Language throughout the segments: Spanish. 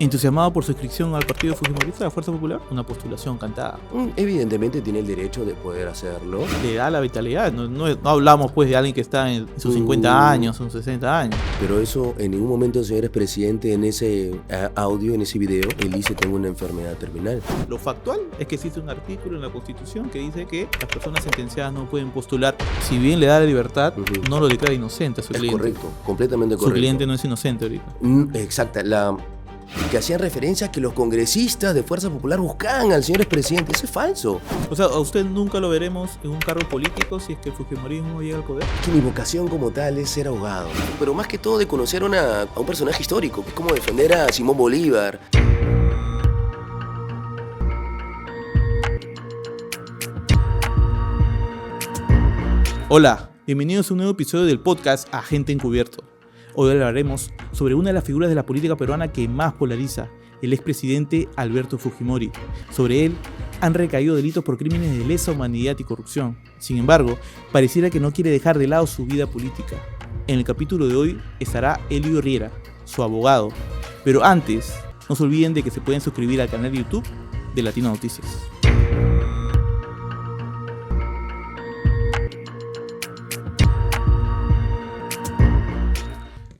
Entusiasmado por su inscripción al partido fujimorista de la Fuerza Popular, una postulación cantada. Evidentemente tiene el derecho de poder hacerlo. Le da la vitalidad, no hablamos pues de alguien que está en sus 50 años, sus 60 años. Pero eso, en ningún momento el señor expresidente en ese audio, en ese video, él dice tengo una enfermedad terminal. Lo factual es que existe un artículo en la Constitución que dice que las personas sentenciadas no pueden postular. Si bien le da la libertad, no lo declara inocente a su cliente. Es correcto, completamente correcto. Su cliente no es inocente ahorita. Exacta, que hacían referencia a que los congresistas de Fuerza Popular buscaban al señor expresidente. Eso es falso. O sea, a usted nunca lo veremos en un cargo político si es que el fujimorismo llega al poder. Que mi vocación como tal es ser abogado, pero más que todo de conocer a un personaje histórico, que es como defender a Simón Bolívar. Hola, bienvenidos a un nuevo episodio del podcast Agente Encubierto. Hoy hablaremos sobre una de las figuras de la política peruana que más polariza, el expresidente Alberto Fujimori. Sobre él han recaído delitos por crímenes de lesa humanidad y corrupción. Sin embargo, pareciera que no quiere dejar de lado su vida política. En el capítulo de hoy estará Elio Riera, su abogado. Pero antes, no se olviden de que se pueden suscribir al canal de YouTube de Latino Noticias.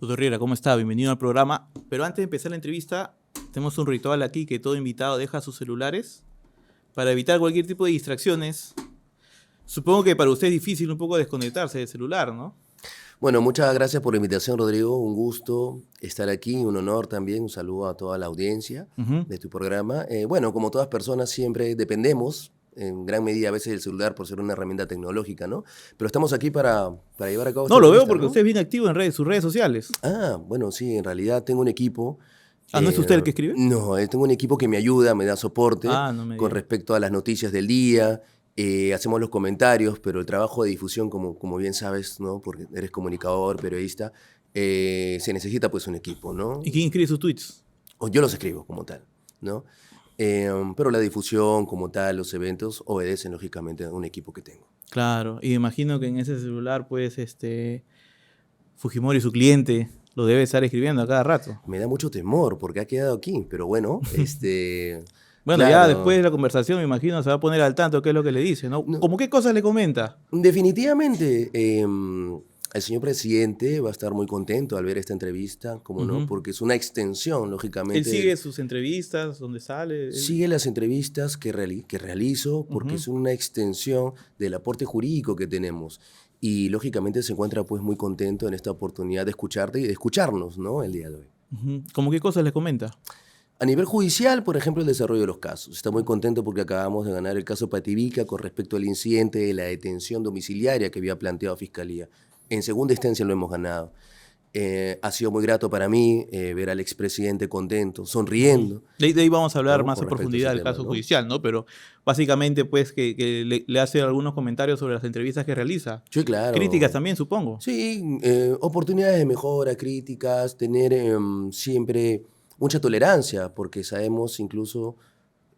Doctor Riera, ¿cómo está? Bienvenido al programa. Pero antes de empezar la entrevista, tenemos un ritual aquí que todo invitado deja sus celulares para evitar cualquier tipo de distracciones. Supongo que para usted es difícil un poco desconectarse del celular, ¿no? Bueno, muchas gracias por la invitación, Rodrigo. Un gusto estar aquí, un honor también. Un saludo a toda la audiencia de tu programa. Bueno, como todas personas, siempre dependemos en gran medida a veces del celular por ser una herramienta tecnológica, ¿no? Pero estamos aquí para llevar a cabo esta No, lo veo entrevista, porque ¿no? usted es bien activo en sus redes sociales. Bueno, sí, en realidad tengo un equipo. ¿No es usted el que escribe? No, tengo un equipo que me ayuda, me da soporte No me con diga. respecto a las noticias del día. Hacemos los comentarios, pero el trabajo de difusión, como bien sabes, ¿no? Porque eres comunicador, periodista, se necesita pues un equipo, ¿no? ¿Y quién escribe sus tweets? O yo los escribo como tal, ¿no? Pero la difusión como tal, los eventos, obedecen lógicamente a un equipo que tengo. Claro, y imagino que en ese celular, pues, Fujimori, su cliente, lo debe estar escribiendo a cada rato. Me da mucho temor porque ha quedado aquí, pero bueno, Bueno, claro. ya después de la conversación, me imagino, se va a poner al tanto de qué es lo que le dice, ¿no? No. ¿Cómo qué cosas le comenta? Definitivamente, el señor presidente va a estar muy contento al ver esta entrevista, ¿cómo no? Porque es una extensión, lógicamente. Él sigue sus entrevistas, donde sale. Sigue las entrevistas que realizo porque es una extensión del aporte jurídico que tenemos. Y lógicamente se encuentra pues muy contento en esta oportunidad de escucharte y de escucharnos, ¿no? El día de hoy. ¿Cómo qué cosas le comenta? A nivel judicial, por ejemplo, el desarrollo de los casos. Está muy contento porque acabamos de ganar el caso Pativica con respecto al incidente de la detención domiciliaria que había planteado Fiscalía. En segunda instancia lo hemos ganado. Ha sido muy grato para mí ver al expresidente contento, sonriendo. De ahí vamos a hablar ¿no? más Con en respecto a profundidad ese del tema, caso ¿no? judicial, ¿no? Pero básicamente, pues, que le hace algunos comentarios sobre las entrevistas que realiza. Sí, claro. Críticas también, supongo. Sí, oportunidades de mejora, críticas, tener siempre mucha tolerancia, porque sabemos incluso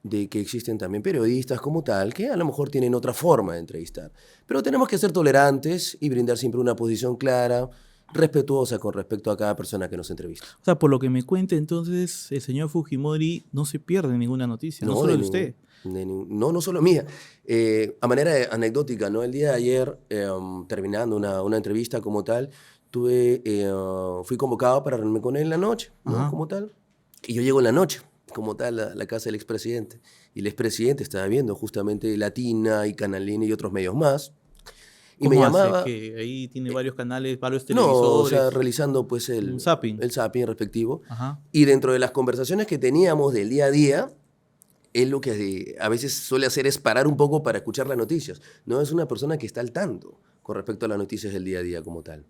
de que existen también periodistas como tal, que a lo mejor tienen otra forma de entrevistar. Pero tenemos que ser tolerantes y brindar siempre una posición clara, respetuosa con respecto a cada persona que nos entrevista. O sea, por lo que me cuenta, entonces, el señor Fujimori no se pierde ninguna noticia, no solo de usted. No solo mía. A manera anecdótica, ¿no? El día de ayer, terminando una entrevista como tal, fui convocado para reunirme con él en la noche, ¿no? Como tal. Y yo llego en la noche, como tal, a la casa del expresidente. Y el expresidente estaba viendo justamente Latina y Canalina y otros medios más. Y me llamaba... Hace? Que ahí tiene varios canales, varios No, televisores. o sea, realizando pues un zapping. El zapping respectivo. Ajá. Y dentro de las conversaciones que teníamos del día a día, él lo que a veces suele hacer es parar un poco para escuchar las noticias. No es una persona que está al tanto con respecto a las noticias del día a día como tal.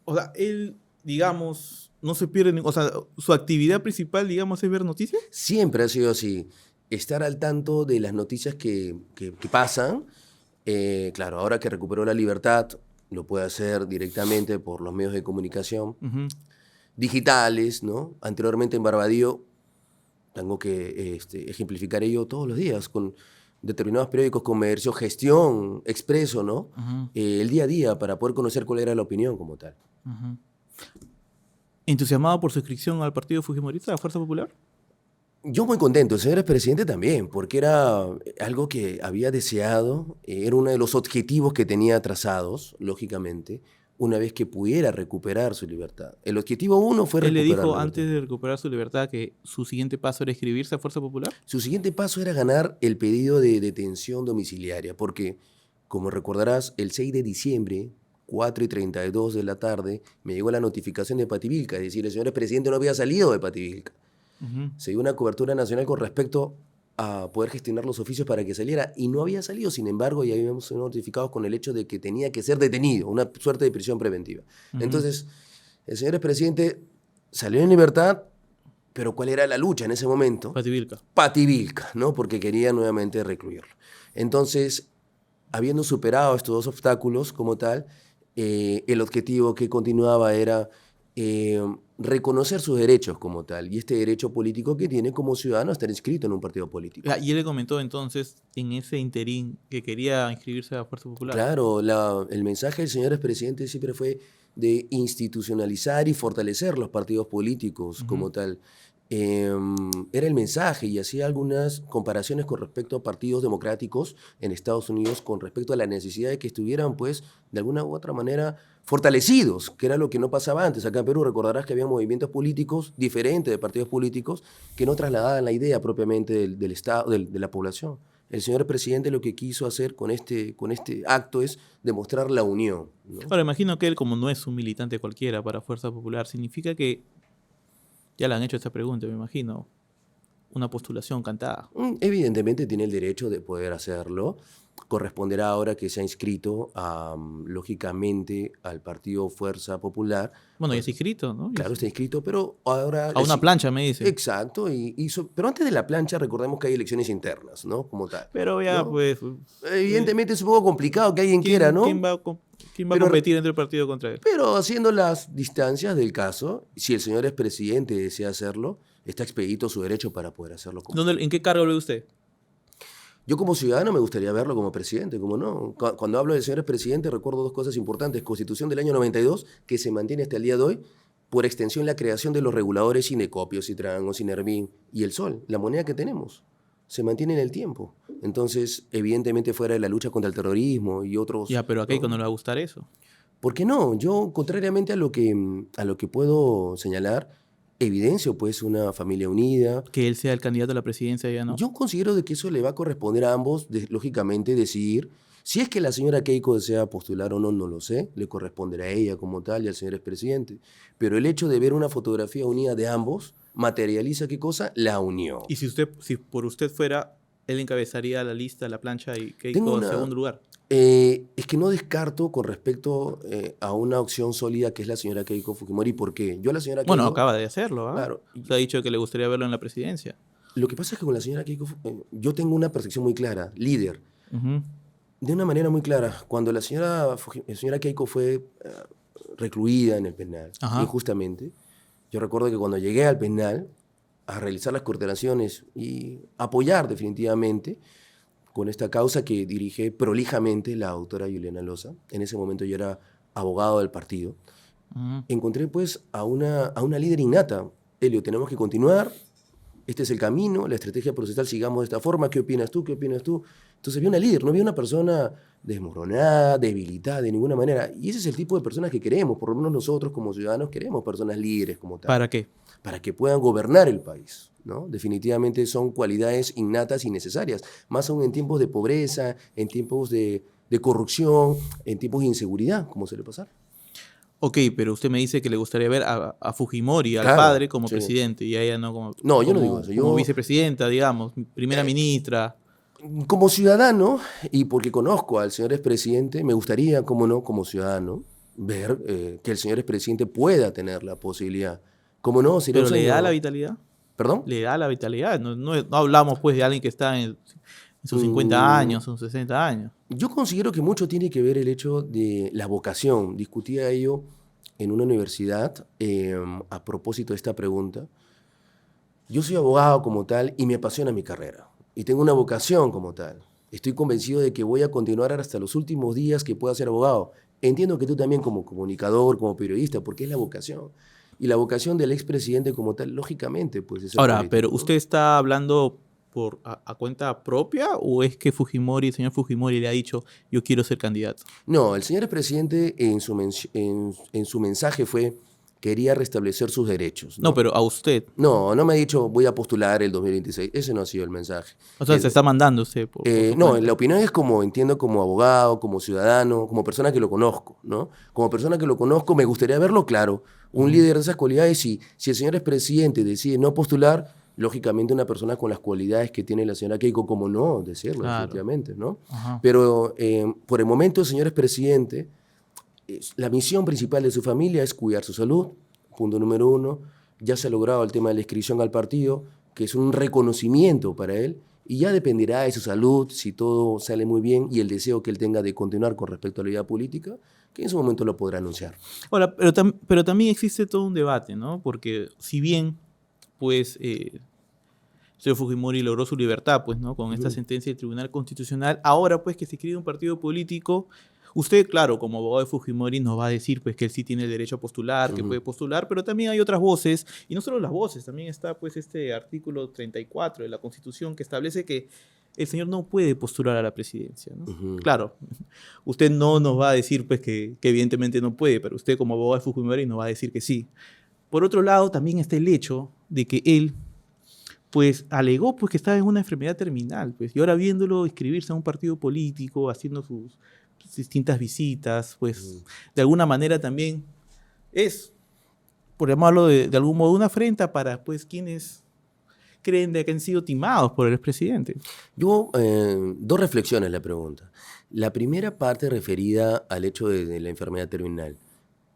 O sea, él, digamos, no se pierde, o sea, su actividad principal, digamos, es ver noticias. Siempre ha sido así. Estar al tanto de las noticias que pasan. Claro, ahora que recuperó la libertad, lo puede hacer directamente por los medios de comunicación digitales, ¿no? Anteriormente en Barbadillo, tengo que ejemplificar ello todos los días con determinados periódicos, Comercio, Gestión, Expreso, ¿no? El día a día para poder conocer cuál era la opinión como tal. ¿Entusiasmado por su inscripción al partido fujimorista, la Fuerza Popular? Yo muy contento, el señor expresidente también, porque era algo que había deseado, era uno de los objetivos que tenía trazados, lógicamente, una vez que pudiera recuperar su libertad. El objetivo uno fue Él le recuperar dijo la antes libertad. de recuperar su libertad que su siguiente paso era inscribirse a Fuerza Popular. Su siguiente paso era ganar el pedido de detención domiciliaria, porque, como recordarás, el 6 de diciembre, 4:32 de la tarde, me llegó la notificación de Pativilca, es decir, el señor expresidente no había salido de Pativilca. Ujú. Se dio una cobertura nacional con respecto a poder gestionar los oficios para que saliera y no había salido, sin embargo, ya habíamos sido notificados con el hecho de que tenía que ser detenido, una suerte de prisión preventiva. Ujú. Entonces, el señor expresidente salió en libertad, pero ¿cuál era la lucha en ese momento? Pativilca. Pativilca, ¿no? Porque quería nuevamente recluirlo. Entonces, habiendo superado estos dos obstáculos como tal, el objetivo que continuaba era reconocer sus derechos como tal, y este derecho político que tiene como ciudadano a estar inscrito en un partido político. Y él le comentó entonces, en ese interín, que quería inscribirse a la Fuerza Popular. Claro, el mensaje del señor expresidente siempre fue de institucionalizar y fortalecer los partidos políticos como tal. Era el mensaje y hacía algunas comparaciones con respecto a partidos democráticos en Estados Unidos con respecto a la necesidad de que estuvieran, pues, de alguna u otra manera fortalecidos, que era lo que no pasaba antes. Acá en Perú recordarás que había movimientos políticos diferentes de partidos políticos que no trasladaban la idea propiamente del Estado, de la población. El señor presidente lo que quiso hacer con este acto es demostrar la unión, ¿no? Ahora, imagino que él, como no es un militante cualquiera para Fuerza Popular, significa que, ya le han hecho esta pregunta, me imagino, una postulación cantada. Evidentemente tiene el derecho de poder hacerlo. Corresponderá ahora que se ha inscrito, lógicamente, al partido Fuerza Popular. Bueno, ya Pues, está inscrito, ¿no? claro, está inscrito, pero ahora... A una plancha, me dice. Exacto, pero antes de la plancha recordemos que hay elecciones internas, ¿no? Como tal, Pero ya, ¿no? pues, Evidentemente es un poco complicado que alguien quiera, ¿no? ¿quién va a Pero- competir entre el partido contra él? Pero haciendo las distancias del caso, si el señor expresidente desea hacerlo, está expedito su derecho para poder hacerlo. ¿En qué cargo lo ve usted? Yo como ciudadano me gustaría verlo como presidente, ¿cómo no? Cuando hablo del señor expresidente recuerdo dos cosas importantes. Constitución del año 92, que se mantiene hasta el día de hoy, por extensión la creación de los reguladores Cinecopio, Citran, Cinervin y el Sol, la moneda que tenemos, se mantiene en el tiempo. Entonces, evidentemente fuera de la lucha contra el terrorismo y otros... Ya, pero a Keiko ¿no? no le va a gustar eso. ¿Por qué no? Yo, contrariamente a lo que puedo señalar, evidencio pues una familia unida. Que él sea el candidato a la presidencia, ya no. Yo considero de que eso le va a corresponder a ambos, lógicamente, decidir. Si es que la señora Keiko desea postular o no, no lo sé. Le corresponderá a ella como tal y al señor expresidente. Pero el hecho de ver una fotografía unida de ambos materializa, ¿qué cosa? La unión. Y si por usted fuera, él encabezaría la lista, la plancha y Tengo Keiko en una- segundo lugar. Es que no descarto con respecto a una opción sólida que es la señora Keiko Fujimori. ¿Por qué? Yo a la señora Keiko... Bueno, acaba de hacerlo, ¿ah? Claro. Se ha dicho que le gustaría verlo en la presidencia. Lo que pasa es que con la señora Keiko, yo tengo una percepción muy clara, líder. Ujú. De una manera muy clara, cuando la señora Keiko fue recluida en el penal, Ajá. injustamente, yo recuerdo que cuando llegué al penal a realizar las coordinaciones y apoyar definitivamente con esta causa que dirige prolijamente la doctora Juliana Loza, en ese momento yo era abogado del partido, Ujú. encontré pues a una líder innata. Elio, tenemos que continuar, este es el camino, la estrategia procesal, sigamos de esta forma, ¿qué opinas tú? ¿Qué opinas tú? Entonces había una líder, no había una persona desmoronada, debilitada de ninguna manera. Y ese es el tipo de personas que queremos, por lo menos nosotros como ciudadanos queremos personas líderes como tal. ¿Para qué? Para que puedan gobernar el país, ¿no? Definitivamente son cualidades innatas y necesarias, más aún en tiempos de pobreza, en tiempos de corrupción, en tiempos de inseguridad, como suele pasar. Ok, pero usted me dice que le gustaría ver a Fujimori, al Claro, padre, como sí. presidente y a ella no como, No, yo no como- digo eso, como yo- vicepresidenta, digamos, primera ministra. Como ciudadano, y porque conozco al señor expresidente, me gustaría, como no, como ciudadano, ver que el señor expresidente pueda tener la posibilidad. Como no, sería Pero un le sueño. da la vitalidad. ¿Perdón? Le da la vitalidad. No hablamos pues de alguien que está en sus 50 años, sus 60 años. Yo considero que mucho tiene que ver el hecho de la vocación. Discutía ello en una universidad a propósito de esta pregunta. Yo soy abogado como tal y me apasiona mi carrera. Y tengo una vocación como tal. Estoy convencido de que voy a continuar hasta los últimos días que pueda ser abogado. Entiendo que tú también como comunicador, como periodista, porque es la vocación. Y la vocación del expresidente como tal, lógicamente, pues es ser Ahora, político, pero ¿no? ¿usted está hablando a cuenta propia o es que el señor Fujimori le ha dicho yo quiero ser candidato? No, el señor expresidente en su mensaje fue, quería restablecer sus derechos, No, ¿no? pero a usted. No, no me ha dicho voy a postular el 2026. Ese no ha sido el mensaje. O sea, se está mandándose por su No, cuenta. la opinión es como, entiendo, como abogado, como ciudadano, como persona que lo conozco, ¿no? Como persona que lo conozco, me gustaría verlo claro. Un Ujú. líder de esas cualidades, si el señor expresidente decide no postular, lógicamente una persona con las cualidades que tiene la señora Keiko, como no decirlo, Claro. definitivamente, ¿no? Ajá. Pero por el momento el señor expresidente, la misión principal de su familia es cuidar su salud, punto número uno. Ya se ha logrado el tema de la inscripción al partido, que es un reconocimiento para él, y ya dependerá de su salud, si todo sale muy bien, y el deseo que él tenga de continuar con respecto a la vida política, que en su momento lo podrá anunciar. Ahora, pero también existe todo un debate, ¿no? Porque si bien, pues, el señor Fujimori logró su libertad, pues, ¿no? Con esta sentencia del Tribunal Constitucional, ahora, pues, que se escribe un partido político, usted, claro, como abogado de Fujimori, nos va a decir, pues, que él sí tiene el derecho a postular, que puede postular, pero también hay otras voces, y no solo las voces, también está, pues, este artículo 34 de la Constitución que establece que el señor no puede postular a la presidencia, ¿no? Claro, usted no nos va a decir, pues, que evidentemente no puede, pero usted como abogado de Fujimori nos va a decir que sí. Por otro lado, también está el hecho de que él, pues, alegó pues, que estaba en una enfermedad terminal, pues, y ahora viéndolo inscribirse a un partido político, haciendo sus distintas visitas, pues, de alguna manera también es, por llamarlo de algún modo, una afrenta para, pues, quienes creen de que han sido timados por el expresidente. Yo, dos reflexiones la pregunta. La primera parte referida al hecho de la enfermedad terminal.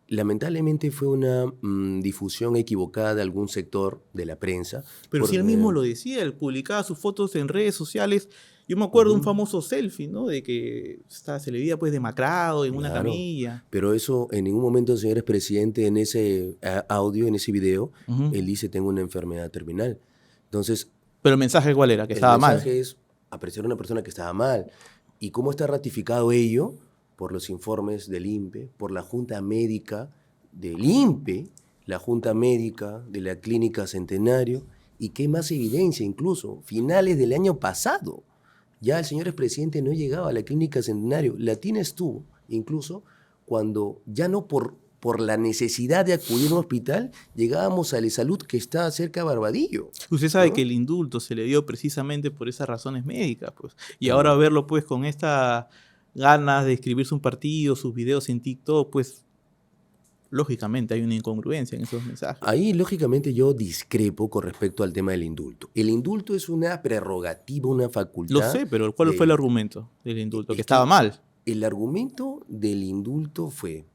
Lamentablemente fue una difusión equivocada de algún sector de la prensa. Pero si él mismo lo decía, él publicaba sus fotos en redes sociales. Yo me acuerdo de un famoso selfie, ¿no? De que se le veía pues demacrado en una Claro, camilla. pero eso en ningún momento el señor expresidente en ese audio, en ese video, Ujú. él dice tengo una enfermedad terminal. Entonces, Pero el mensaje cuál era, que el estaba mal. mensaje es apreciar a una persona que estaba mal. ¿Y cómo está ratificado ello? Por los informes del INPE, por la Junta Médica del INPE, la Junta Médica de la Clínica Centenario, y qué más evidencia incluso, finales del año pasado. Ya el señor expresidente no llegaba a la Clínica Centenario, la tienes tú, incluso cuando ya no por la necesidad de acudir a un hospital, llegábamos a la salud que está cerca de Barbadillo. Usted sabe que ¿No? el indulto se le dio precisamente por esas razones médicas, pues. Y ahora Claro. verlo, pues, con esta ganas de escribirse un partido, sus videos en TikTok, pues, lógicamente hay una incongruencia en esos mensajes. Ahí, lógicamente, yo discrepo con respecto al tema del indulto. El indulto es una prerrogativa, una Lo facultad sé, pero ¿cuál fue el del... argumento del indulto? Que Es estaba que mal. el argumento del indulto fue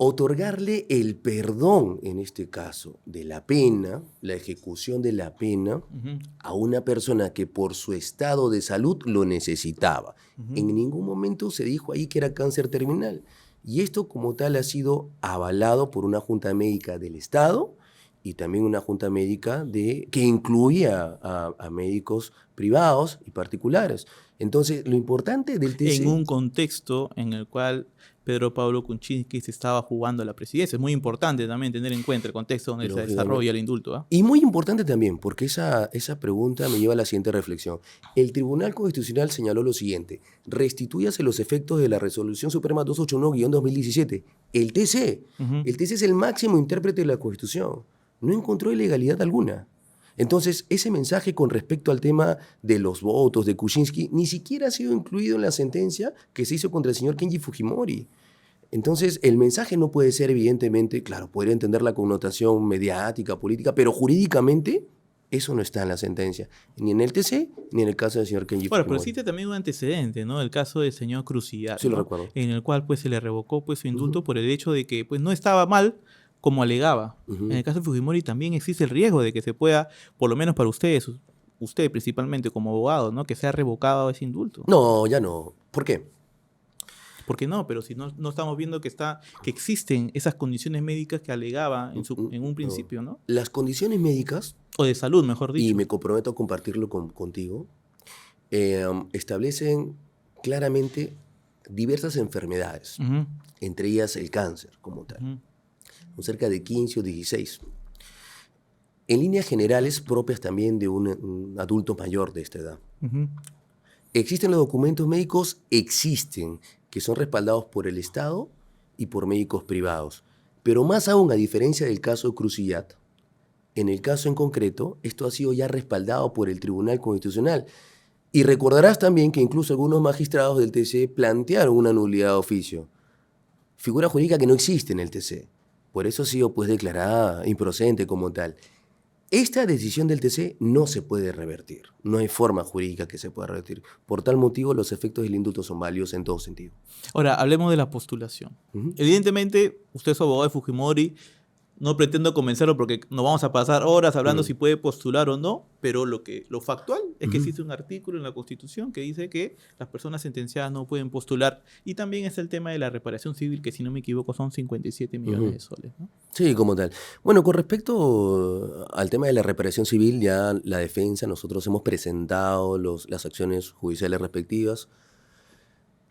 otorgarle el perdón, en este caso, de la pena, la ejecución de la pena, Ujú, a una persona que por su estado de salud lo necesitaba. ujú. En ningún momento se dijo ahí que era cáncer terminal. Y esto como tal ha sido avalado por una junta médica del Estado y también una junta médica que incluía a médicos privados y particulares. Entonces, lo importante del En TC... un contexto en el cual Pedro Pablo Kuczynski se estaba jugando la presidencia. Es muy importante también tener en cuenta el contexto donde se Lógicamente. desarrolla el indulto, ¿ah? Y muy importante también, porque esa pregunta me lleva a la siguiente reflexión. El Tribunal Constitucional señaló lo siguiente: restitúyase los efectos de la Resolución Suprema 281-2017. El TC, Ujú. el TC es el máximo intérprete de la Constitución. No encontró ilegalidad alguna. Entonces, ese mensaje con respecto al tema de los votos de Kuczynski ni siquiera ha sido incluido en la sentencia que se hizo contra el señor Kenji Fujimori. Entonces, el mensaje no puede ser, evidentemente, claro, podría entender la connotación mediática, política, pero jurídicamente eso no está en la sentencia, ni en el TC, ni en el caso del señor Kenji Bueno, pero Fujimori. existe también un antecedente, ¿no? El caso del señor Crucial, Sí lo ¿no? recuerdo. En el cual pues se le revocó pues su indulto Ujú, por el hecho de que pues no estaba mal como alegaba. En ujú. el caso de Fujimori también existe el riesgo de que se pueda, por lo menos para ustedes, usted principalmente como abogado, ¿no? Que sea revocado ese indulto. No, ya no. ¿Por qué? ¿Por qué no? Pero si no estamos viendo que existen esas condiciones médicas que alegaba en un No. principio, ¿no? Las condiciones médicas, O de salud, mejor y dicho. me comprometo a compartirlo contigo, establecen claramente diversas enfermedades, Ujú, entre ellas el cáncer como tal. ujú. con cerca de 15 o 16. En líneas generales, propias también de un adulto mayor de esta edad. Ujú. ¿Existen los documentos médicos? Existen, que son respaldados por el Estado y por médicos privados. Pero más aún, a diferencia del caso Crucillat, en el caso en concreto, esto ha sido ya respaldado por el Tribunal Constitucional. Y recordarás también que incluso algunos magistrados del TC plantearon una nulidad de oficio. Figura jurídica que no existe en el TC. Por eso ha sido pues declarada improcedente como tal. Esta decisión del TC no se puede revertir. No hay forma jurídica que se pueda revertir. Por tal motivo, los efectos del indulto son válidos en todo sentido. Ahora, hablemos de la postulación. Ujú. Evidentemente, usted es abogado de Fujimori. No pretendo convencerlo porque nos vamos a pasar horas hablando si puede postular o no, pero lo factual es que existe un artículo en la Constitución que dice que las personas sentenciadas no pueden postular. Y también está el tema de la reparación civil, que si no me equivoco son 57 millones de soles, ¿no? Sí, como tal. Bueno, con respecto al tema de la reparación civil, ya la defensa, nosotros hemos presentado las acciones judiciales respectivas.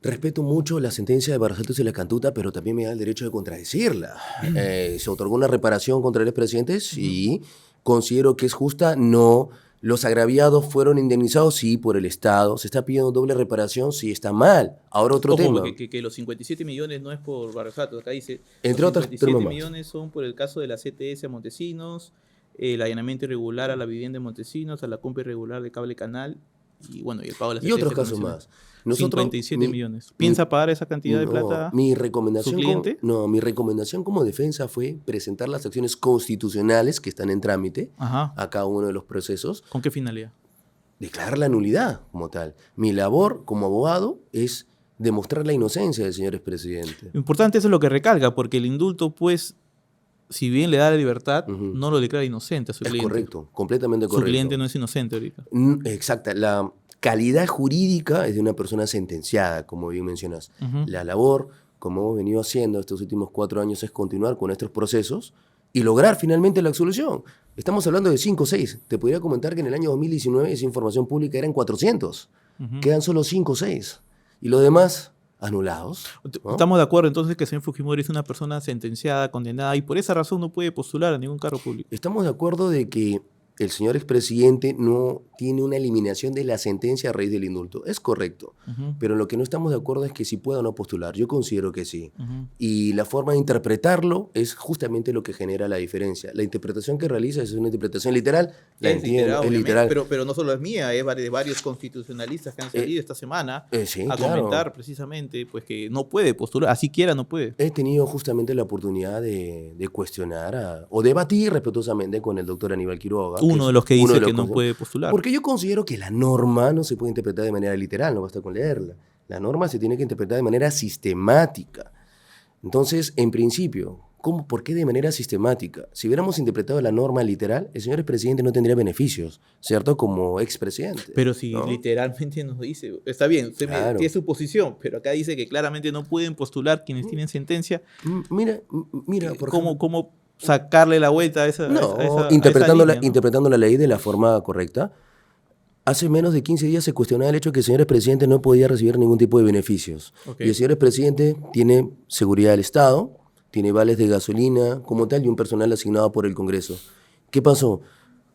Respeto mucho la sentencia de Barrasaltos y la Cantuta, pero también me da el derecho de contradecirla. Se otorgó una reparación contra el expresidente, sí. Considero que es justa, no. Los agraviados fueron indemnizados, sí, por el Estado. Se está pidiendo doble reparación, sí, está mal. Ahora otro Ojo, tema. que los 57 millones no es por Barrasatos. Acá dice, Entre los otros 57 temas más. millones son por el caso de la CTS a Montesinos, el allanamiento irregular a la vivienda de Montesinos, a la compra irregular de cable canal y bueno, y el pago de la CTS. Y otros que casos mencioné. más. Nosotros, 57 millones. ¿Piensa pagar esa cantidad de plata? Mi recomendación, su cliente? mi recomendación como defensa fue presentar las acciones constitucionales que están en trámite Ajá. a cada uno de los procesos, ¿Con qué finalidad? declarar la nulidad como tal. Mi labor como abogado es demostrar la inocencia del señor expresidente. Lo importante eso es lo que recalca, porque el indulto, pues, si bien le da la libertad, Ujú. no lo declara inocente a su Es cliente. correcto, completamente Su correcto. cliente no es inocente ahorita. Exacta, la calidad jurídica es de una persona sentenciada, como bien mencionas. Ujú. La labor, como hemos venido haciendo estos últimos 4 años, es continuar con estos procesos y lograr finalmente la absolución. Estamos hablando de 5 o 6. Te podría comentar que en el año 2019 esa información pública eran 400. Ujú. Quedan solo 5 o 6. Y los demás anulados, ¿no? Estamos de acuerdo entonces que el señor Fujimori es una persona sentenciada, condenada, y por esa razón no puede postular a ningún cargo público. Estamos de acuerdo de que el señor expresidente no tiene una eliminación de la sentencia a raíz del indulto. Es correcto. Ujú. Pero lo que no estamos de acuerdo es que si pueda o no postular. Yo considero que sí. Ujú. Y la forma de interpretarlo es justamente lo que genera la diferencia. La interpretación que realiza es una interpretación literal. La entiendo, es literal. Pero no solo es mía, es de varios constitucionalistas que han salido esta semana Sí, a claro. comentar precisamente pues, que no puede postular, así quiera no puede. He tenido justamente la oportunidad de cuestionar o debatir respetuosamente con el doctor Aníbal Quiroga. Uno es de los que uno dice de los que no cons- puede postular. Porque yo considero que la norma no se puede interpretar de manera literal, no basta con leerla. La norma se tiene que interpretar de manera sistemática. Entonces, en principio, ¿por qué de manera sistemática? Si hubiéramos interpretado la norma literal, el señor expresidente no tendría beneficios, ¿cierto? Como expresidente. Pero si ¿no? literalmente nos dice, está bien, usted Claro. tiene su posición, pero acá dice que claramente no pueden postular quienes tienen sentencia. Mira, por ejemplo, ¿Cómo sacarle la vuelta a esa, no, a esa interpretando, línea, ¿no? interpretando la ley de la forma correcta. Hace menos de 15 días se cuestionaba el hecho de que el señor expresidente no podía recibir ningún tipo de beneficios. Ok. Y el señor expresidente tiene seguridad del Estado, tiene vales de gasolina como tal y un personal asignado por el Congreso. ¿Qué pasó?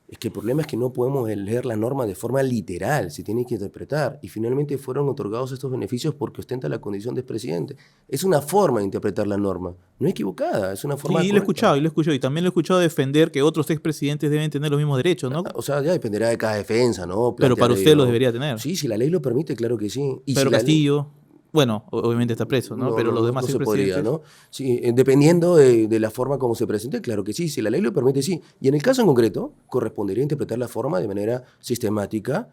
Es que el problema es que no podemos leer la norma de forma literal, se tiene que interpretar. Y finalmente fueron otorgados estos beneficios porque ostenta la condición de expresidente. Es una forma de interpretar la norma, no equivocada, es una forma Sí, y lo he escuchado, y también lo he escuchado defender que otros expresidentes deben tener los mismos derechos, ¿no? O sea, ya dependerá de cada defensa, ¿no? Pero para Plantear usted ello. los debería tener. Sí, si la ley lo permite, claro que sí. Y Pedro si la ley- Castillo, bueno, obviamente está preso, ¿no? Pero los demás no se expresidentes... podría, ¿no? Sí, dependiendo de la forma como se presente, claro que sí. Si la ley lo permite, sí. Y en el caso en concreto, correspondería interpretar la forma de manera sistemática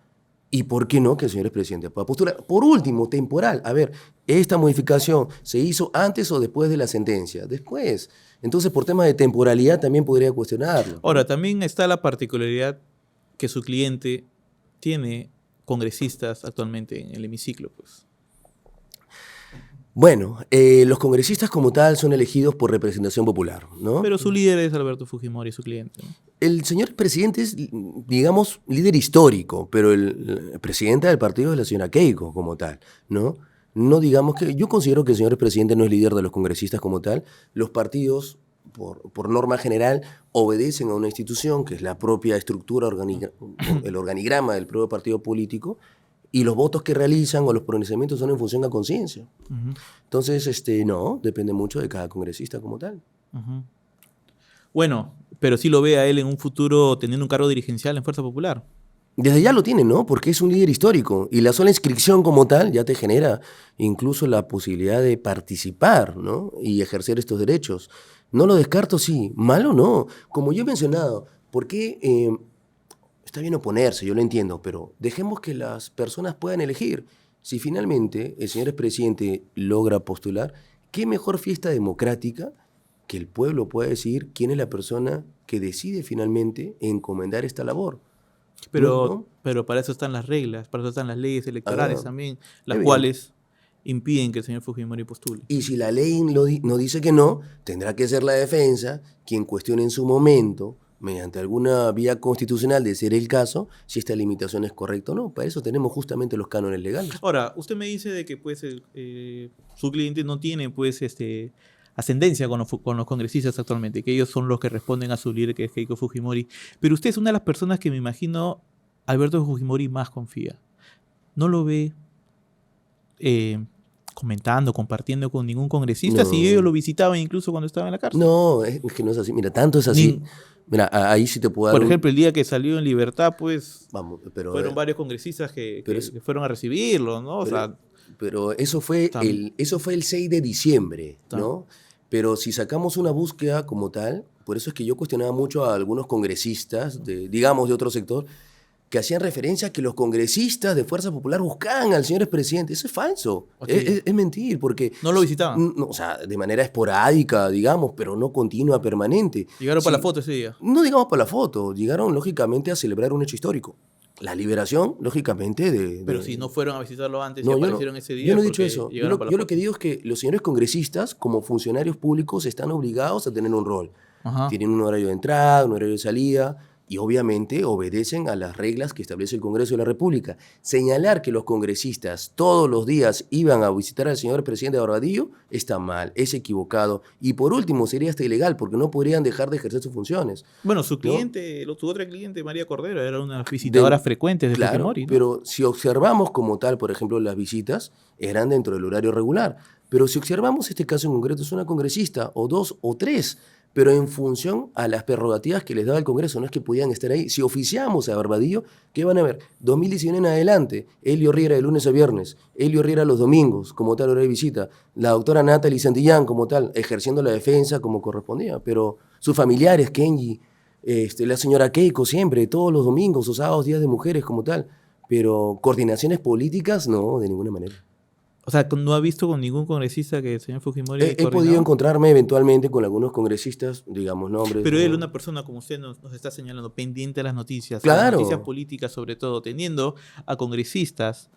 y, ¿por qué no?, que el señor expresidente pueda postular. Por último, temporal. A ver, ¿esta modificación se hizo antes o después de la sentencia? Después. Entonces, por temas de temporalidad también podría cuestionarlo. Ahora, también está la particularidad que su cliente tiene congresistas actualmente en el hemiciclo, pues. Bueno, los congresistas como tal son elegidos por representación popular, ¿no? Pero su líder es Alberto Fujimori, su cliente, ¿no? El señor presidente es, digamos, líder histórico, pero el presidente del partido es la señora Keiko como tal, ¿no? No digamos que... Yo considero que el señor presidente no es líder de los congresistas como tal. Los partidos por norma general, obedecen a una institución, que es la propia estructura, el organigrama del propio partido político, y los votos que realizan o los pronunciamientos son en función a conciencia. Ujú, Entonces, no, depende mucho de cada congresista como tal. ujú. Bueno, pero sí lo ve a él en un futuro teniendo un cargo dirigencial en Fuerza Popular. Desde ya lo tiene, ¿no? Porque es un líder histórico y la sola inscripción como tal ya te genera incluso la posibilidad de participar, ¿no? Y ejercer estos derechos. No lo descarto, sí. Malo no. Como yo he mencionado, ¿por qué está bien oponerse? Yo lo entiendo, pero dejemos que las personas puedan elegir. Si finalmente el señor expresidente logra postular, ¿qué mejor fiesta democrática que el pueblo pueda decidir quién es la persona que decide finalmente encomendar esta labor? ¿No? ¿No? Pero para eso están las reglas, para eso están las leyes electorales Ah, también, qué las bien. cuales impiden que el señor Fujimori postule. Y si la ley no dice que no, tendrá que ser la defensa quien cuestione en su momento, mediante alguna vía constitucional, de ser el caso, si esta limitación es correcta o no. Para eso tenemos justamente los cánones legales. Ahora, usted me dice de que pues su cliente no tiene pues ascendencia con los congresistas actualmente, que ellos son los que responden a su líder, que es Keiko Fujimori. Pero usted es una de las personas que me imagino Alberto Fujimori más confía. No lo ve comentando, compartiendo con ningún congresista, si ellos lo No, visitaban incluso cuando estaba en la cárcel. no, es que no es así. Mira, tanto es así. Ni, Mira, ahí sí te puedo dar por un... ejemplo, el día que salió en libertad, pues Vamos, pero, fueron varios congresistas pero, es- que fueron a recibirlo, ¿no? O pero, sea, pero eso fue el 6 de diciembre, tam- ¿no? Pero si sacamos una búsqueda como tal, por eso es que yo cuestionaba mucho a algunos congresistas, digamos, de otro sector, que hacían referencia a que los congresistas de Fuerza Popular buscaban al señor expresidente. Eso es falso, ok, es mentir, porque, no lo visitaban. no, o sea, de manera esporádica, digamos, pero no continua, permanente. Llegaron para la Sí, foto ese día. no digamos para la foto, llegaron lógicamente a celebrar un hecho histórico. La liberación, lógicamente, Pero si no fueron a visitarlo antes y no, aparecieron ese yo día no he dicho porque eso. Yo llegaron lo, para la yo lo foto. que digo es que los señores congresistas, como funcionarios públicos, están obligados a tener un rol. Ajá. Tienen un horario de entrada, un horario de salida, y obviamente obedecen a las reglas que establece el Congreso de la República. Señalar que los congresistas todos los días iban a visitar al señor presidente Barbadillo está mal, es equivocado. Y por último, sería hasta ilegal, porque no podrían dejar de ejercer sus funciones, Bueno, su ¿no? cliente, su otra cliente, María Cordero, era una de las Den- visitadoras frecuentes de claro, Fujimori, ¿no? pero si observamos como tal, por ejemplo, las visitas eran dentro del horario regular. Pero si observamos este caso en concreto, es una congresista, o dos, o tres, pero en función a las prerrogativas que les daba el Congreso, no es que podían estar ahí. Si oficiamos a Barbadillo, ¿qué van a ver? 2019 en adelante, Elio Riera de lunes a viernes, Elio Riera los domingos, como tal hora de visita, la doctora Natalie Santillán, como tal, ejerciendo la defensa como correspondía, pero sus familiares, Kenji, la señora Keiko siempre, todos los domingos o sábados, días de mujeres como tal, pero coordinaciones políticas, no, de ninguna manera. O sea, no ha visto con ningún congresista que el señor Fujimori He podido coordinaba. encontrarme eventualmente con algunos congresistas, digamos nombres. Pero él, ¿no? una persona como usted nos está señalando, pendiente de las noticias Claro. políticas sobre todo, teniendo a congresistas,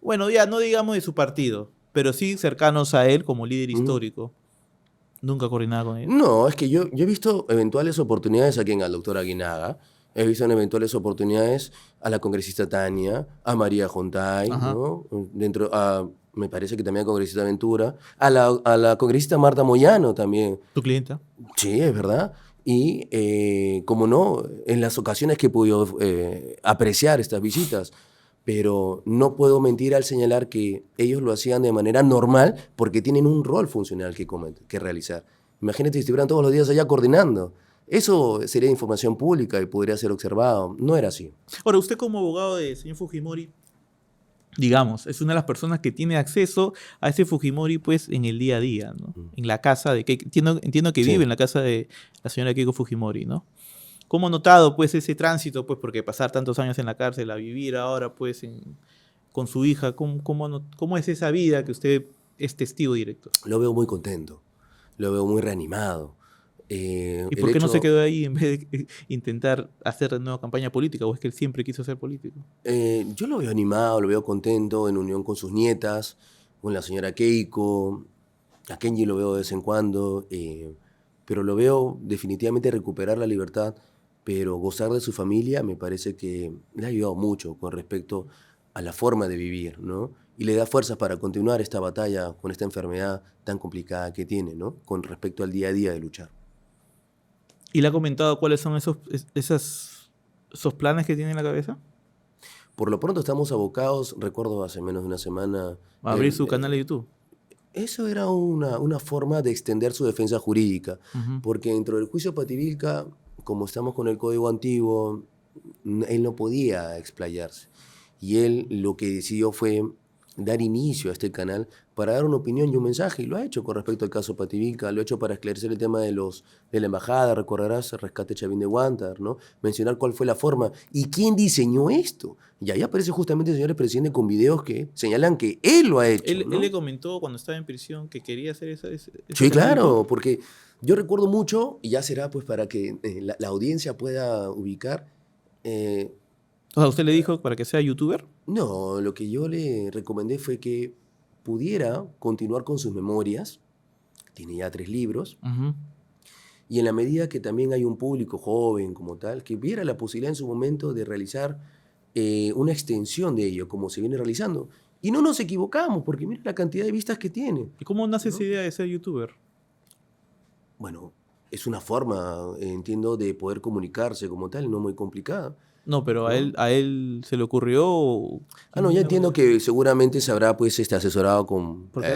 bueno, ya no digamos de su partido, pero sí cercanos a él como líder Mm. histórico. Nunca coordinaba con él. No, es que yo he visto eventuales oportunidades aquí en al doctor Aguinaga, he visto en eventuales oportunidades a la congresista Tania, a María Jontay, Ajá. ¿no? Me parece que también a la congresista Ventura, a la congresista Marta Moyano también. ¿Tu clienta? Sí, es verdad. Y, como no, en las ocasiones que he podido apreciar estas visitas, pero no puedo mentir al señalar que ellos lo hacían de manera normal porque tienen un rol funcional que realizar. Imagínate si estuvieran todos los días allá coordinando. Eso sería información pública y podría ser observado. No era así. Ahora, usted como abogado del señor Fujimori, digamos, es una de las personas que tiene acceso a ese Fujimori pues en el día a día, ¿no? Mm. En la casa de Keiko, entiendo que Sí. vive en la casa de la señora Keiko Fujimori, ¿no? ¿Cómo ha notado pues ese tránsito? Pues porque pasar tantos años en la cárcel a vivir ahora pues con su hija, ¿cómo es esa vida que usted es testigo directo? Lo veo muy contento, lo veo muy reanimado. ¿Y El por qué no se hecho, quedó ahí en vez de intentar hacer de nuevo campaña política? ¿O es que él siempre quiso ser político? yo lo veo animado, lo veo contento, en unión con sus nietas, con la señora Keiko, a Kenji lo veo de vez en cuando, pero lo veo definitivamente recuperar la libertad, pero gozar de su familia me parece que le ha ayudado mucho con respecto a la forma de vivir, ¿no? Y le da fuerzas para continuar esta batalla con esta enfermedad tan complicada que tiene, ¿no? Con respecto al día a día de luchar. ¿Y le ha comentado cuáles son esos planes que tiene en la cabeza? Por lo pronto estamos abocados, recuerdo hace menos de una semana, ¿A abrir su canal de YouTube? eso era una forma de extender su defensa jurídica, Ujú. porque dentro del juicio Pativilca, como estamos con el código antiguo, él no podía explayarse. Y él lo que decidió fue dar inicio a este canal para dar una opinión y un mensaje, y lo ha hecho con respecto al caso Pativilca, lo ha hecho para esclarecer el tema de la embajada, recordarás el rescate Chavín de Huántar, ¿no? Mencionar cuál fue la forma y quién diseñó esto. Y ahí aparece justamente el señor presidente con videos que señalan que él lo ha hecho, Él ¿no? le comentó cuando estaba en prisión que quería hacer ese Sí, canal de YouTube. claro, porque yo recuerdo mucho, y ya será pues para que la audiencia pueda ubicar, O sea, ¿usted le dijo para que sea youtuber? no, lo que yo le recomendé fue que pudiera continuar con sus memorias, tiene ya 3 libros, Ujú. y en la medida que también hay un público joven como tal, que viera la posibilidad en su momento de realizar una extensión de ello, como se viene realizando. Y no nos equivocamos, porque mira la cantidad de vistas que tiene, ¿Y cómo nace ¿no? esa idea de ser youtuber? Bueno, es una forma, entiendo, de poder comunicarse como tal, no muy complicada, No, pero ¿no? a él se le ocurrió. No, ya ¿Quién entiendo le- que seguramente se habrá pues asesorado con... Porque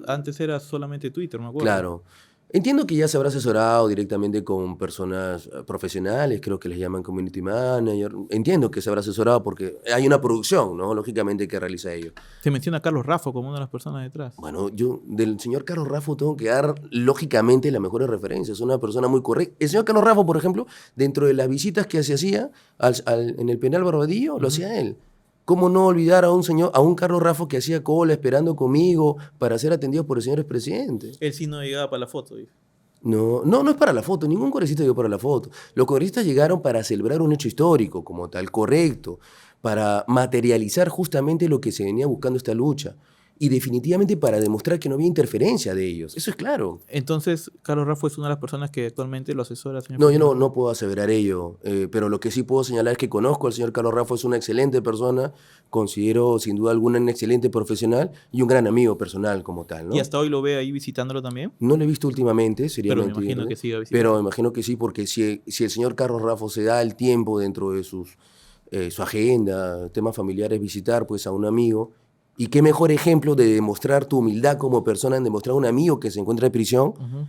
antes era solamente Twitter, me acuerdo. claro. Entiendo que ya se habrá asesorado directamente con personas profesionales, creo que les llaman community manager. Entiendo que se habrá asesorado porque hay una producción, ¿no? Lógicamente que realiza ello. Se menciona a Carlos Raffo como una de las personas detrás. Bueno, yo del señor Carlos Raffo tengo que dar lógicamente las mejores referencias. Es una persona muy correcta. El señor Carlos Raffo, por ejemplo, dentro de las visitas que se hacía en el penal Barbadillo, lo Ujú. hacía él. ¿Cómo no olvidar a un Carlos Raffo que hacía cola esperando conmigo para ser atendido por el señor expresidente? Él sí no llegaba para la foto, dice. No es para la foto, ningún congresista llegó para la foto. Los congresistas llegaron para celebrar un hecho histórico como tal, correcto, para materializar justamente lo que se venía buscando esta lucha y definitivamente para demostrar que no había interferencia de ellos. Eso es claro. Entonces, Carlos Raffo es una de las personas que actualmente lo asesora, señor No, yo Fujimori. no puedo aseverar ello, pero lo que sí puedo señalar es que conozco al señor Carlos Raffo, es una excelente persona, considero sin duda alguna un excelente profesional y un gran amigo personal como tal, Y ¿no? hasta hoy lo ve ahí visitándolo también. No lo he visto últimamente, sería Pero me imagino mentir, que siga pero visitando. me imagino que sí, porque si el señor Carlos Raffo se da el tiempo dentro de su agenda, temas familiares, visitar pues a un amigo, y qué mejor ejemplo de demostrar tu humildad como persona en demostrar a un amigo que se encuentra en prisión, Ujú.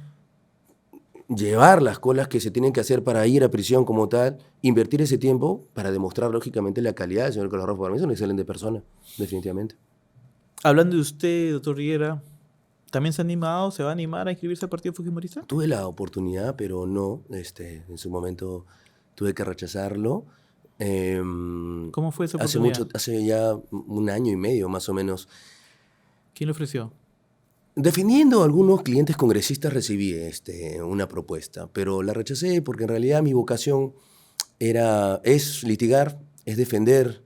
llevar las colas que se tienen que hacer para ir a prisión como tal, invertir ese tiempo para demostrar lógicamente la calidad del señor Carlos Raffo. Para mí es una excelente persona, definitivamente. Hablando de usted, doctor Riera, ¿también se ha animado, se va a animar a inscribirse al Partido Fujimorista? Tuve la oportunidad, pero no, en su momento tuve que rechazarlo. ¿Cómo fue esa Hace oportunidad? hace ya un año y medio más o menos. ¿Quién le ofreció? Defendiendo a algunos clientes congresistas recibí una propuesta, pero la rechacé porque en realidad mi vocación es litigar, es defender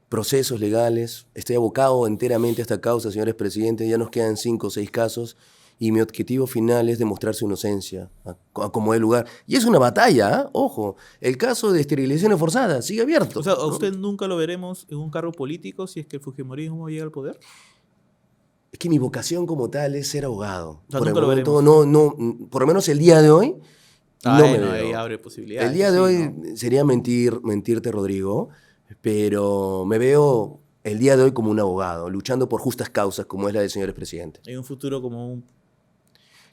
procesos legales. Estoy abocado enteramente a esta causa, señores presidentes. Ya nos quedan 5 o 6 casos y mi objetivo final es demostrar su inocencia a como dé lugar. Y es una batalla, ¿ah? Ojo, el caso de esterilizaciones forzadas sigue O sea, abierto, ¿a ¿no? usted nunca lo veremos en un cargo político si es que el Fujimorismo llega al poder? Es que mi vocación como tal es ser abogado. O sea, Por el nunca lo momento, veremos. por lo menos el día de hoy, no me Bueno, ahí veo. abre El posibilidades, día de sí, hoy ¿no? sería mentirte, Rodrigo, pero me veo el día de hoy como un abogado, luchando por justas causas como es la del señor expresidente. En un futuro como un...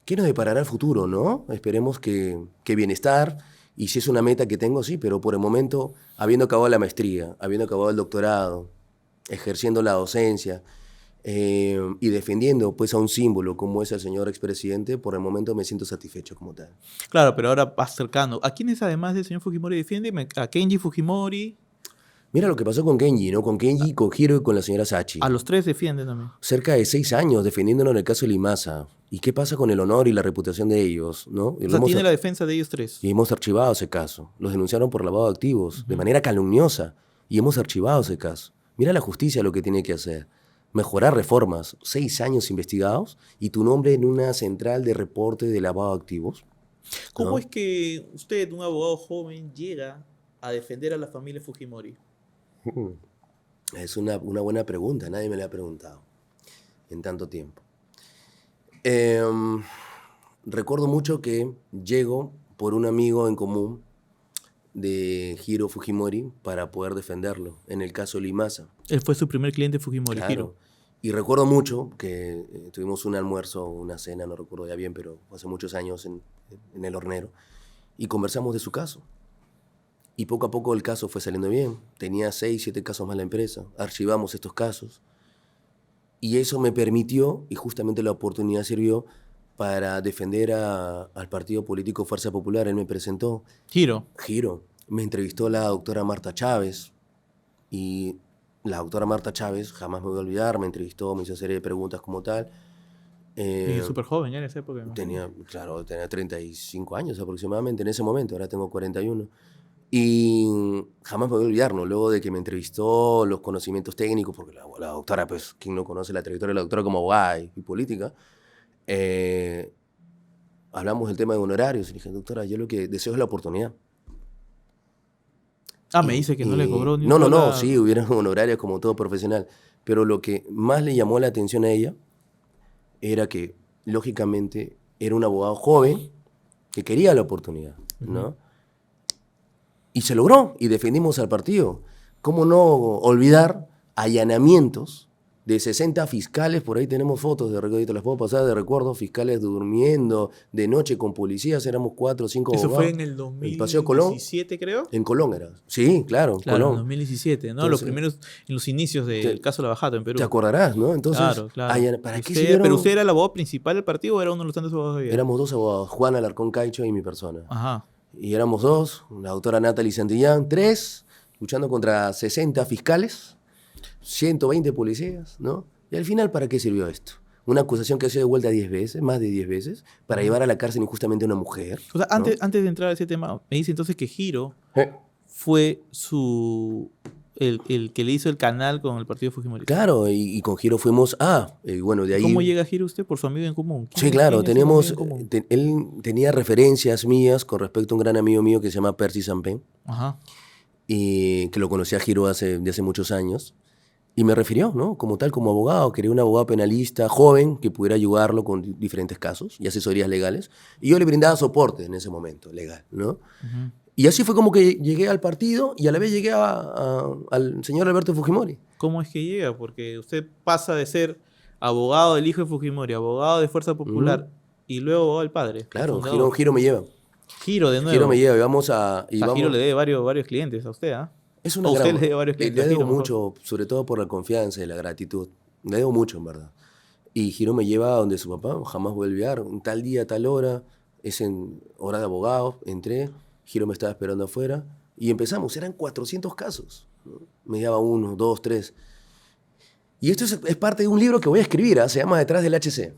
¿Qué nos deparará el futuro, no? Esperemos que bienestar, y si es una meta que tengo, sí, pero por el momento, habiendo acabado la maestría, habiendo acabado el doctorado, ejerciendo la docencia y defendiendo pues a un símbolo como es el señor expresidente, por el momento me siento satisfecho como tal. Claro, pero ahora va cercano. ¿A quiénes además del señor Fujimori defiende? A Kenji Fujimori. Mira lo que pasó con Kenji, ¿no? Con Kenji, con Hiro y con la señora Sachi. A los tres defiende también. Cerca de 6 años defendiéndonos en el caso de Limasa. ¿Y qué pasa con el honor y la reputación de ellos, no? O sea, tiene la defensa de ellos tres. Y hemos archivado ese caso. Los denunciaron por lavado de activos, de manera calumniosa. Y hemos archivado ese caso. Mira la justicia lo que tiene que hacer. Mejorar reformas. 6 años investigados y tu nombre en una central de reporte de lavado de activos. ¿Cómo ¿No? es que usted, un abogado joven, llega a defender a la familia Fujimori? Es una buena pregunta. Nadie me la ha preguntado en tanto tiempo. Recuerdo mucho que llego por un amigo en común de Hiro Fujimori para poder defenderlo, en el caso Limasa. Él fue su primer cliente Fujimori, Claro. Hiro. Y recuerdo mucho que tuvimos un almuerzo, una cena, no recuerdo ya bien, pero hace muchos años en el hornero, y conversamos de su caso. Y poco a poco el caso fue saliendo bien. Tenía 6, 7 casos más la empresa. Archivamos estos casos. Y eso me permitió, y justamente la oportunidad sirvió, para defender al partido político Fuerza Popular. Él me presentó. Hiro. Me entrevistó la doctora Marta Chávez. Y la doctora Marta Chávez, jamás me voy a olvidar, me entrevistó, me hizo una serie de preguntas como tal. Y súper joven ya en esa época. Tenía 35 años aproximadamente en ese momento, ahora tengo 41. Y jamás me voy a olvidar, ¿no? Luego de que me entrevistó, los conocimientos técnicos, porque la doctora, pues, quien no conoce la trayectoria de la doctora como abogada y política, hablamos del tema de honorarios. Y dije, doctora, yo lo que deseo es la oportunidad. Me dice que no le cobró ni un No, dólar. sí, hubieron honorarios como todo profesional. Pero lo que más le llamó la atención a ella era que, lógicamente, era un abogado joven que quería la oportunidad, ¿no? Y se logró, y defendimos al partido. ¿Cómo no olvidar allanamientos de 60 fiscales? Por ahí tenemos fotos, te las puedo pasar de recuerdo, fiscales durmiendo de noche con policías, éramos 4 o 5 abogados. Eso fue en el Paseo Colón. 2017, creo. En Colón era. Sí, claro, Claro, Colón. en 2017, ¿no? Entonces, Los primeros, en los inicios del caso Lavajato en Perú. Te acordarás, ¿no? Entonces, Claro. ¿para qué sirvieron? ¿Pero usted era el abogado principal del partido o era uno de los tantos abogados que había? Éramos 2 abogados, Juan Alarcón Caicho y mi persona. Ajá. Y éramos 2, la doctora Natalie Santillán, 3, luchando contra 60 fiscales, 120 policías, ¿no? Y al final, ¿para qué sirvió esto? Una acusación que ha sido devuelta 10 veces, más de 10 veces, para llevar a la cárcel injustamente a una mujer. O sea, ¿no? antes de entrar a ese tema, me dice entonces que Hiro fue el que le hizo el canal con el partido Fujimori. Claro, y con Hiro fuimos bueno, de ahí... ¿Cómo llega Hiro usted? Por su amigo en común. Sí, claro, ¿quién es su amigo en común? él tenía referencias mías con respecto a un gran amigo mío que se llama Percy Sampen, Ajá. y que lo conocía a Hiro de hace muchos años, y me refirió, ¿no? Como tal, como abogado, quería un abogado penalista joven que pudiera ayudarlo con diferentes casos y asesorías legales, y yo le brindaba soporte en ese momento legal, ¿no? Uh-huh. Y así fue como que llegué al partido y a la vez llegué al señor Alberto Fujimori. ¿Cómo es que llega? Porque usted pasa de ser abogado del hijo de Fujimori, abogado de Fuerza Popular, y luego abogado del padre. Claro, Hiro me lleva. Hiro de nuevo. Hiro me lleva y vamos a... Hiro le debe varios clientes a usted, ¿ah? Es una usted le debe varios clientes. Le debo mucho, sobre todo por la confianza y la gratitud. Le debo mucho, en verdad. Y Hiro me lleva a donde su papá, jamás voy a olvidar, un tal día, tal hora, es en hora de abogado, entré, Hiro me estaba esperando afuera y empezamos, eran 400 casos. ¿No? Me llevaba 1, 2, 3. Y esto es parte de un libro que voy a escribir, se llama Detrás del HC.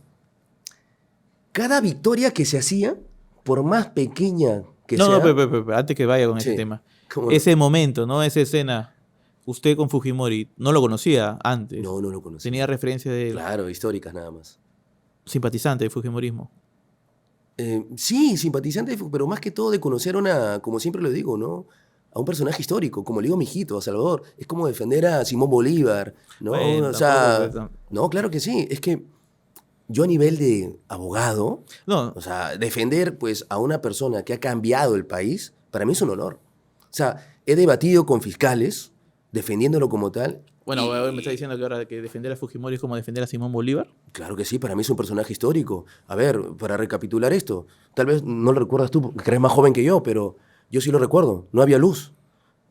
Cada victoria que se hacía, por más pequeña que sea... No, pero antes que vaya con ese tema. Ese momento, ¿no? Esa escena, usted con Fujimori, ¿no lo conocía antes? No lo conocía. Tenía referencia de... Claro, históricas nada más. Simpatizante de Fujimorismo. Sí, simpatizante, pero más que todo de conocer como siempre lo digo, ¿no? A un personaje histórico, como le digo a mi hijito, a Salvador. Es como defender a Simón Bolívar, ¿no? Bueno, o sea, no, claro que sí. Es que yo a nivel de abogado, o sea, defender pues a una persona que ha cambiado el país, para mí es un honor. O sea, he debatido con fiscales, defendiéndolo como tal. Bueno, me está diciendo que ahora que defender a Fujimori es como defender a Simón Bolívar. Claro que sí, para mí es un personaje histórico. A ver, para recapitular esto, tal vez no lo recuerdas tú, porque eres más joven que yo, pero yo sí lo recuerdo. No había luz.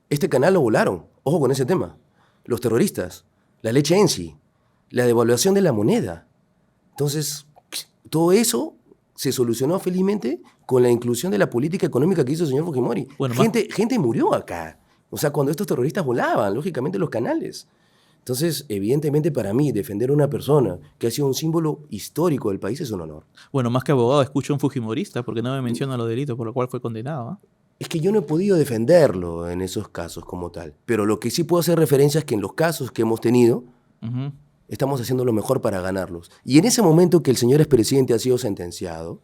Este canal lo volaron. Ojo con ese tema. Los terroristas, la leche en sí, la devaluación de la moneda. Entonces, todo eso se solucionó felizmente con la inclusión de la política económica que hizo el señor Fujimori. Bueno, gente murió acá. O sea, cuando estos terroristas volaban, lógicamente, los canales. Entonces, evidentemente, para mí, defender a una persona que ha sido un símbolo histórico del país es un honor. Bueno, más que abogado, escucho a un fujimorista porque no me menciona los delitos por los cuales fue condenado. Es que yo no he podido defenderlo en esos casos como tal. Pero lo que sí puedo hacer referencia es que en los casos que hemos tenido, estamos haciendo lo mejor para ganarlos. Y en ese momento que el señor expresidente ha sido sentenciado,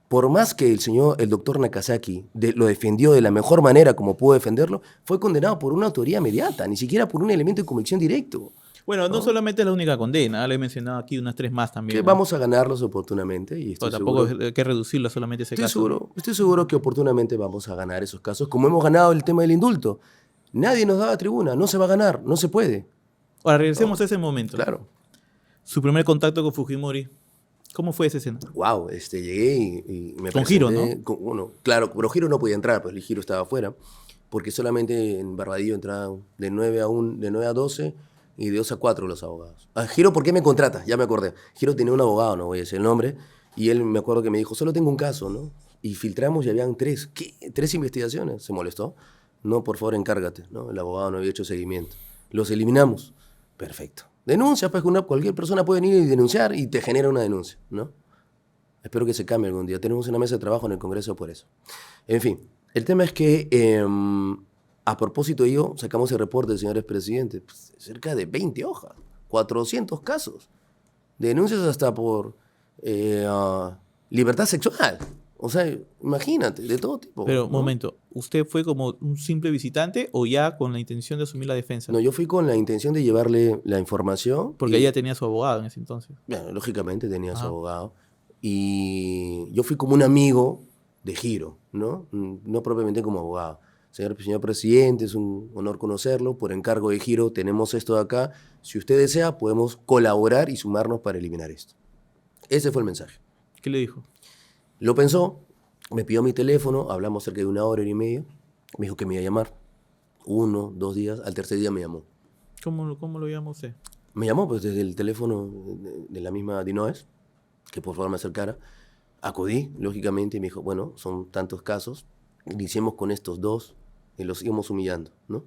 por más que el doctor Nakazaki lo defendió de la mejor manera como pudo defenderlo, fue condenado por una autoría inmediata, ni siquiera por un elemento de convicción directo. Bueno, no ¿no? solamente es la única condena, le he mencionado aquí unas 3 más también, Que ¿no? vamos a ganarlos oportunamente y Pero tampoco hay que reducirlo solamente a ese caso, ¿no? estoy seguro que oportunamente vamos a ganar esos casos, como hemos ganado el tema del indulto. Nadie nos daba tribuna, no se va a ganar, no se puede. Ahora, regresemos ¿No? a ese momento. Claro. Su primer contacto con Fujimori. ¿Cómo fue esa escena? Wow, llegué y me Con Giro, presenté. ¿no? Bueno, claro, pero Giro no podía entrar, pues el Giro estaba afuera, porque solamente en Barbadillo entraban de 9 a 12 y de 2 a 4 los abogados. Giro, ¿por qué me contratas? Ya me acordé. Giro tenía un abogado, no voy a decir el nombre, y él me acuerdo que me dijo, solo tengo un caso, ¿no? Y filtramos y habían 3. ¿Qué? 3 investigaciones. Se molestó. No, por favor, encárgate, ¿no? El abogado no había hecho seguimiento. Los eliminamos. Perfecto. Denuncia, pues cualquier persona puede venir y denunciar y te genera una denuncia, ¿no? Espero que se cambie algún día. Tenemos una mesa de trabajo en el Congreso por eso. En fin, el tema es que a propósito de ello, sacamos el reporte, señores presidentes, pues, cerca de 20 hojas, 400 casos, denuncias hasta por libertad sexual. O sea, imagínate, de todo tipo. Pero, ¿no? momento, ¿usted fue como un simple visitante o ya con la intención de asumir la defensa? No, yo fui con la intención de llevarle la información. Porque ella tenía su abogado en ese entonces. Bueno, lógicamente tenía su Ajá. abogado. Y yo fui como un amigo de Giro, ¿no? No propiamente como abogado. Señor presidente, es un honor conocerlo. Por encargo de Giro tenemos esto de acá. Si usted desea, podemos colaborar y sumarnos para eliminar esto. Ese fue el mensaje. ¿Qué le dijo? Lo pensó, me pidió mi teléfono, hablamos cerca de 1 hora y media. Me dijo que me iba a llamar. 1, 2 días, al tercer día me llamó. ¿Cómo lo llama usted? Me llamó pues desde el teléfono de la misma Dinoes, que por favor me acercara. Acudí, lógicamente, y me dijo, bueno, son tantos casos, iniciemos con estos 2 y los íbamos humillando, ¿no?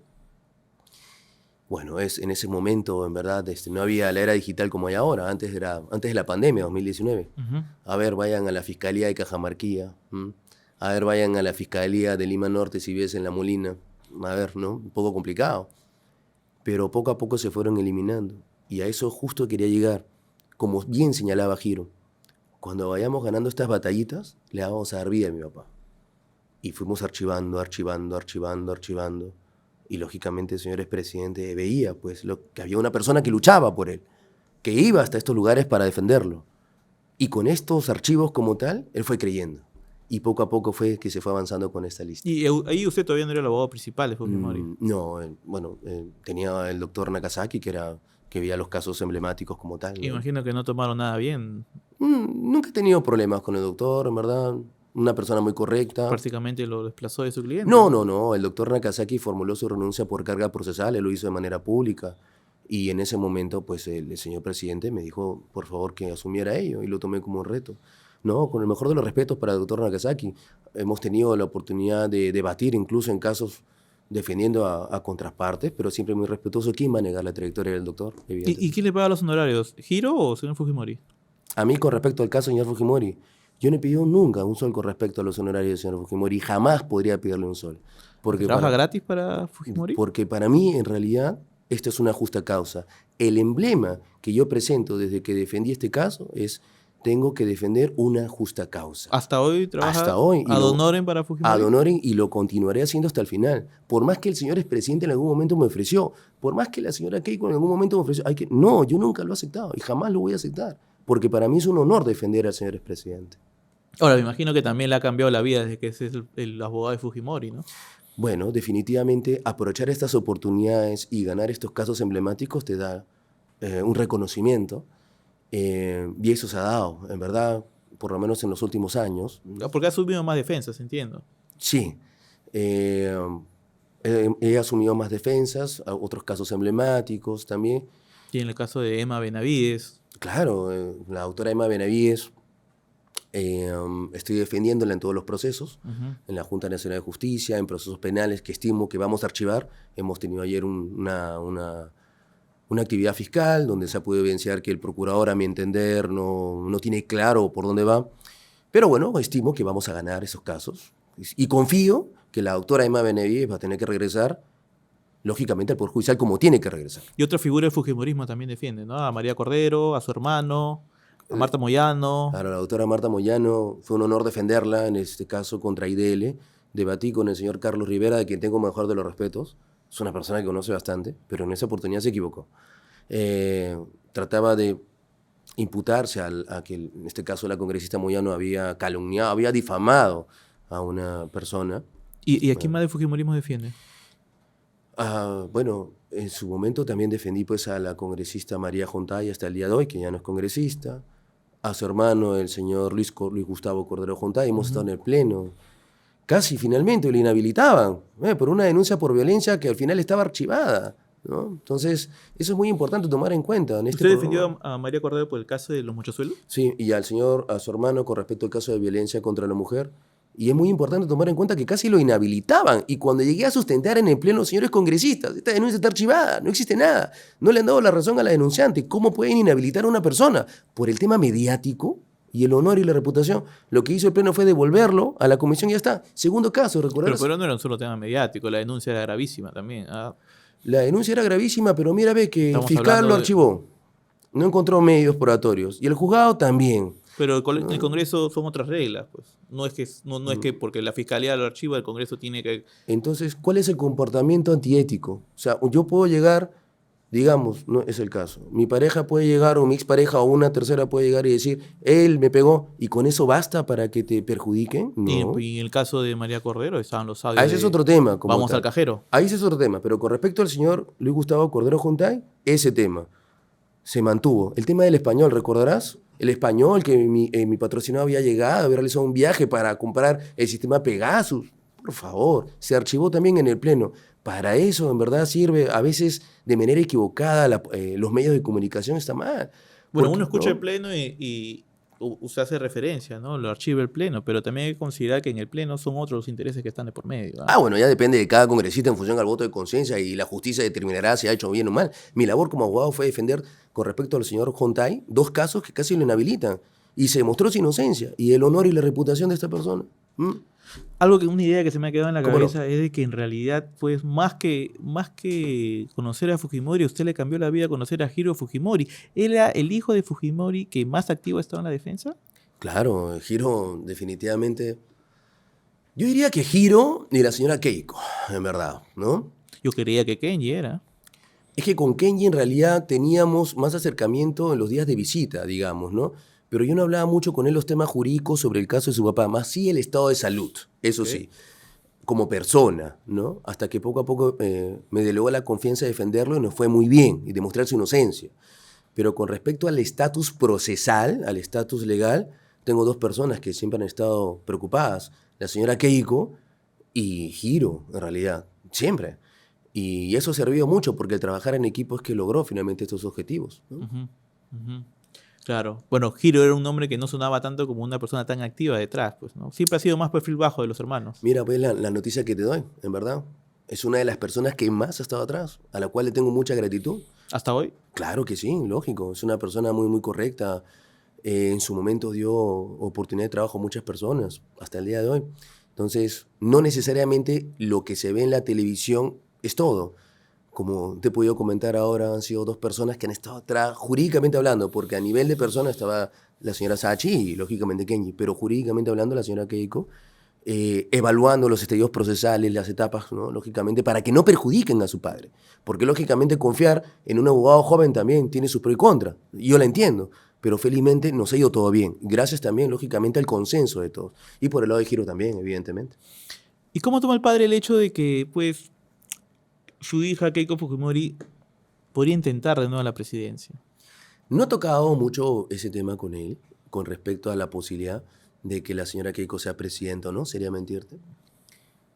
Bueno, en ese momento, en verdad, no había la era digital como hay ahora, antes de la pandemia, 2019. Ujú. A ver, vayan a la Fiscalía de Cajamarquía, a ver, vayan a la Fiscalía de Lima Norte si ves en La Molina, a ver, ¿no? Un poco complicado. Pero poco a poco se fueron eliminando. Y a eso justo quería llegar, como bien señalaba Giro. Cuando vayamos ganando estas batallitas, le vamos a dar vida a mi papá. Y fuimos archivando. Y lógicamente, señores presidente, veía pues que había una persona que luchaba por él, que iba hasta estos lugares para defenderlo. Y con estos archivos como tal, él fue creyendo. Y poco a poco fue que se fue avanzando con esta lista. Y ahí usted todavía no era el abogado principal de Fujimori. No, tenía el doctor Nakazaki, que veía los casos emblemáticos como tal, ¿no? Imagino que no tomaron nada bien. Nunca he tenido problemas con el doctor, en verdad. Una persona muy correcta. Prácticamente lo desplazó de su cliente. No. El doctor Nakazaki formuló su renuncia por carga procesal, él lo hizo de manera pública. Y en ese momento, pues el señor presidente me dijo, por favor, que asumiera ello, y lo tomé como un reto. No, con el mejor de los respetos para el doctor Nakazaki. Hemos tenido la oportunidad de debatir, incluso en casos defendiendo a contrapartes, pero siempre muy respetuoso. ¿Quién va a negar la trayectoria del doctor? ¿Y quién le paga los honorarios? ¿Giro o señor Fujimori? A mí, con respecto al caso del señor Fujimori, yo no he pedido nunca un sol con respecto a los honorarios del señor Fujimori. Jamás podría pedirle un sol. ¿Trabaja gratis para Fujimori? Porque para mí, en realidad, esto es una justa causa. El emblema que yo presento desde que defendí este caso es: tengo que defender una justa causa. ¿Hasta hoy trabaja Hasta hoy. ad honorem para Fujimori? Ad honorem, y lo continuaré haciendo hasta el final. Por más que el señor expresidente en algún momento me ofreció, por más que la señora Keiko en algún momento me ofreció, no, yo nunca lo he aceptado y jamás lo voy a aceptar. Porque para mí es un honor defender al señor expresidente. Ahora, me imagino que también le ha cambiado la vida desde que es el abogado de Fujimori, ¿no? Bueno, definitivamente aprovechar estas oportunidades y ganar estos casos emblemáticos te da un reconocimiento, y eso se ha dado, en verdad, por lo menos en los últimos años. Porque ha asumido más defensas, entiendo. Sí, he asumido más defensas, otros casos emblemáticos también. Y en el caso de Emma Benavides. Claro, la doctora Emma Benavides, estoy defendiéndola en todos los procesos, en la Junta Nacional de Justicia, en procesos penales que estimo que vamos a archivar. Hemos tenido ayer una actividad fiscal donde se ha podido evidenciar que el procurador, a mi entender, no tiene claro por dónde va. Pero bueno, estimo que vamos a ganar esos casos. Y confío que la doctora Emma Benavides va a tener que regresar, lógicamente, al Poder Judicial como tiene que regresar. Y otra figura del Fujimorismo también defiende, ¿no? A María Cordero, a su hermano, a Marta Moyano. Claro, la doctora Marta Moyano, fue un honor defenderla en este caso contra IDL. Debatí con el señor Carlos Rivera, de quien tengo mejor de los respetos. Es una persona que conoce bastante, pero en esa oportunidad se equivocó. trataba de imputarse a que, en este caso, la congresista Moyano había calumniado, había difamado a una persona. ¿Y a quién más de Fujimorismo defiende? Bueno, en su momento también defendí pues a la congresista María Jontay hasta el día de hoy, que ya no es congresista, a su hermano, el señor Luis Gustavo Cordero Jontay, hemos estado en el pleno. Casi finalmente lo inhabilitaban por una denuncia por violencia que al final estaba archivada, ¿no? Entonces, eso es muy importante tomar en cuenta. ¿Usted defendió a María Cordero por el caso de los mochosuelos? Sí, y a su hermano con respecto al caso de violencia contra la mujer. Y es muy importante tomar en cuenta que casi lo inhabilitaban. Y cuando llegué a sustentar en el pleno, señores congresistas, esta denuncia está archivada, no existe nada. No le han dado la razón a la denunciante. ¿Cómo pueden inhabilitar a una persona? Por el tema mediático y el honor y la reputación. Lo que hizo el pleno fue devolverlo a la comisión y ya está. Segundo caso, ¿recuerdas? Pero no era un solo tema mediático, la denuncia era gravísima también. La denuncia era gravísima, pero mira, ve que el fiscal lo archivó. No encontró medios probatorios. Y el juzgado también. Pero el Congreso son otras reglas, pues. No es que porque la Fiscalía lo archiva, el Congreso tiene que... Entonces, ¿cuál es el comportamiento antiético? O sea, yo puedo llegar, digamos, no es el caso, mi pareja puede llegar, o mi expareja, o una tercera puede llegar y decir, él me pegó, ¿y con eso basta para que te perjudiquen? No. Y en el caso de María Cordero estaban los audios. Ahí ese es otro tema. Vamos al cajero. Ahí ese es otro tema, pero con respecto al señor Luis Gustavo Cordero Jontay, ese tema se mantuvo. El tema del español, ¿recordarás? El español, que mi patrocinado había llegado, había realizado un viaje para comprar el sistema Pegasus. Por favor, se archivó también en el pleno. Para eso, en verdad, sirve a veces de manera equivocada. Los medios de comunicación está mal. Bueno, uno escucha el pleno y usted hace referencia, ¿no? Lo archiva el pleno, pero también hay que considerar que en el pleno son otros los intereses que están de por medio. Bueno, ya depende de cada congresista en función al voto de conciencia y la justicia determinará si ha hecho bien o mal. Mi labor como abogado fue defender con respecto al señor Jontay 2 casos que casi lo inhabilitan y se demostró su inocencia y el honor y la reputación de esta persona. Una idea que se me ha quedado en la cabeza es de que en realidad, pues, más que conocer a Fujimori, usted le cambió la vida a conocer a Hiro Fujimori. ¿Él era el hijo de Fujimori que más activo ha estado en la defensa? Claro, Hiro definitivamente... Yo diría que Hiro y la señora Keiko, en verdad, ¿no? Yo creía que Kenji era. Es que con Kenji en realidad teníamos más acercamiento en los días de visita, digamos, ¿no? Pero yo no hablaba mucho con él los temas jurídicos sobre el caso de su papá, más sí el estado de salud, eso sí, como persona, ¿no? Hasta que poco a poco me delegó la confianza de defenderlo y nos fue muy bien y demostrar su inocencia. Pero con respecto al estatus procesal, al estatus legal, tengo 2 personas que siempre han estado preocupadas, la señora Keiko y Hiro, en realidad, siempre. Y eso ha servido mucho porque el trabajar en equipo es que logró finalmente estos objetivos, ¿no? Claro. Bueno, Hiro era un hombre que no sonaba tanto como una persona tan activa detrás, pues, ¿no? Siempre ha sido más perfil bajo de los hermanos. Mira, pues la noticia que te doy, en verdad. Es una de las personas que más ha estado atrás, a la cual le tengo mucha gratitud. ¿Hasta hoy? Claro que sí, lógico. Es una persona muy, muy correcta. En su momento dio oportunidad de trabajo a muchas personas, hasta el día de hoy. Entonces, no necesariamente lo que se ve en la televisión es todo. Como te he podido comentar ahora, han sido 2 personas que han estado atrás, jurídicamente hablando, porque a nivel de persona estaba la señora Sachi y, lógicamente, Kenji, pero jurídicamente hablando, la señora Keiko, evaluando los estadios procesales, las etapas, ¿no? Lógicamente, para que no perjudiquen a su padre. Porque, lógicamente, confiar en un abogado joven también tiene sus pros y contras. Yo la entiendo, pero felizmente nos ha ido todo bien. Gracias también, lógicamente, al consenso de todos. Y por el lado de Hiro también, evidentemente. ¿Y cómo toma el padre el hecho de que, pues, su hija Keiko Fujimori podría intentar de nuevo la presidencia? No he tocado mucho ese tema con él, con respecto a la posibilidad de que la señora Keiko sea presidenta o no, sería mentirte.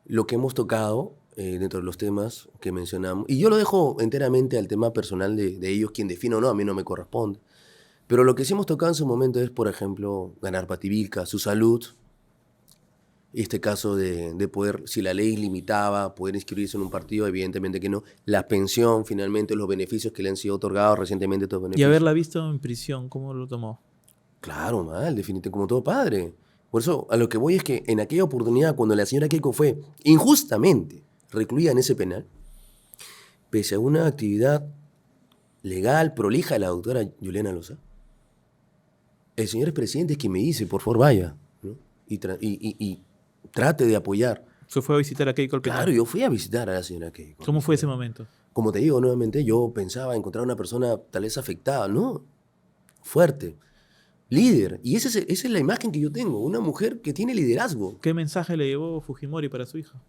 Lo que hemos tocado dentro de los temas que mencionamos, y yo lo dejo enteramente al tema personal de ellos, quien define o no, a mí no me corresponde. Pero lo que sí hemos tocado en su momento es, por ejemplo, ganar pativilca, su salud, este caso de poder, si la ley limitaba, poder inscribirse en un partido, evidentemente que no. La pensión, finalmente, los beneficios que le han sido otorgados recientemente, estos beneficios. Y haberla visto en prisión, ¿cómo lo tomó? Claro, mal, definitivamente, como todo padre. Por eso, a lo que voy es que en aquella oportunidad, cuando la señora Keiko fue injustamente recluida en ese penal, pese a una actividad legal, prolija de la doctora Juliana Loza, el señor presidente es quien me dice, por favor, vaya, ¿no? Y trate de apoyar. ¿Se fue a visitar a Keiko al penal? Claro, yo fui a visitar a la señora Keiko. ¿Cómo fue ese momento? como te digo nuevamente, yo pensaba encontrar una persona tal vez afectada, ¿no? Fuerte, líder. Y esa es la imagen que yo tengo, una mujer que tiene liderazgo. ¿Qué mensaje le llevó Fujimori para su hija?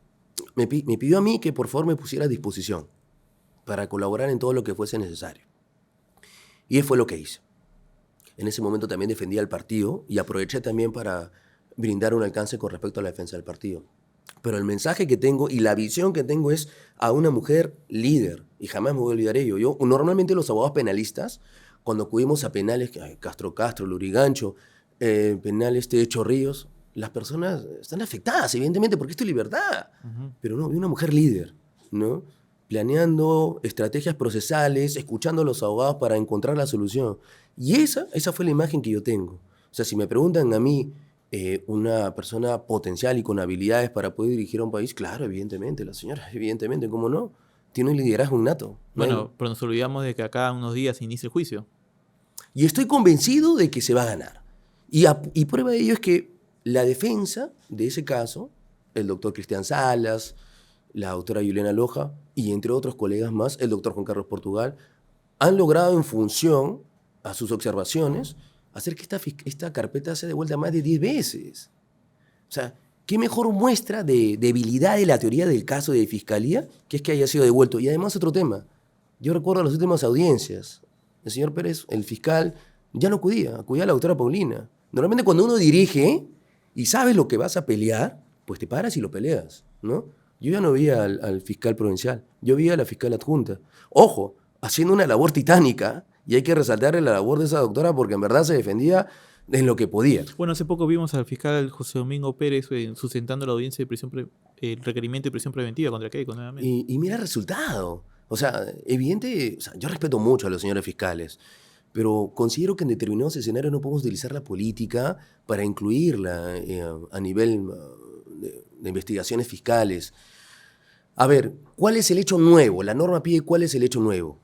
Me pidió a mí que por favor me pusiera a disposición para colaborar en todo lo que fuese necesario. Y eso fue lo que hice. En ese momento también defendía al partido y aproveché también para brindar un alcance con respecto a la defensa del partido. Pero el mensaje que tengo y la visión que tengo es a una mujer líder, y jamás me voy a olvidar ello. Yo, normalmente los abogados penalistas, cuando acudimos a penales, Castro, Lurigancho, penales de Chorrillos, las personas están afectadas, evidentemente, porque esto es libertad. Pero no, vi una mujer líder, ¿no? Planeando estrategias procesales, escuchando a los abogados para encontrar la solución. Y esa fue la imagen que yo tengo. O sea, si me preguntan a mí, una persona potencial y con habilidades para poder dirigir a un país, claro, evidentemente, la señora, evidentemente, ¿cómo no? Tiene un liderazgo innato. Bueno, pero nos olvidamos de que acá unos días inicia el juicio. Y estoy convencido de que se va a ganar. Y prueba de ello es que la defensa de ese caso, el doctor Cristian Salas, la doctora Juliana Loja y entre otros colegas más, el doctor Juan Carlos Portugal, han logrado en función a sus observaciones hacer que esta carpeta sea devuelta más de 10 veces. O sea, ¿qué mejor muestra de debilidad de la teoría del caso de fiscalía que es que haya sido devuelto? Y además otro tema. Yo recuerdo las últimas audiencias. El señor Pérez, el fiscal, ya no acudía a la doctora Paulina. Normalmente cuando uno dirige y sabes lo que vas a pelear, pues te paras y lo peleas, ¿no? Yo ya no vi al fiscal provincial, yo vi a la fiscal adjunta. Ojo, haciendo una labor titánica, y hay que resaltarle la labor de esa doctora porque en verdad se defendía en lo que podía. Bueno, hace poco vimos al fiscal José Domingo Pérez sustentando la audiencia de el requerimiento de prisión preventiva contra Keiko nuevamente. Y mira el resultado. O sea, evidente, yo respeto mucho a los señores fiscales, pero considero que en determinados escenarios no podemos utilizar la política para incluirla a nivel de investigaciones fiscales. A ver, ¿cuál es el hecho nuevo? La norma pide cuál es el hecho nuevo.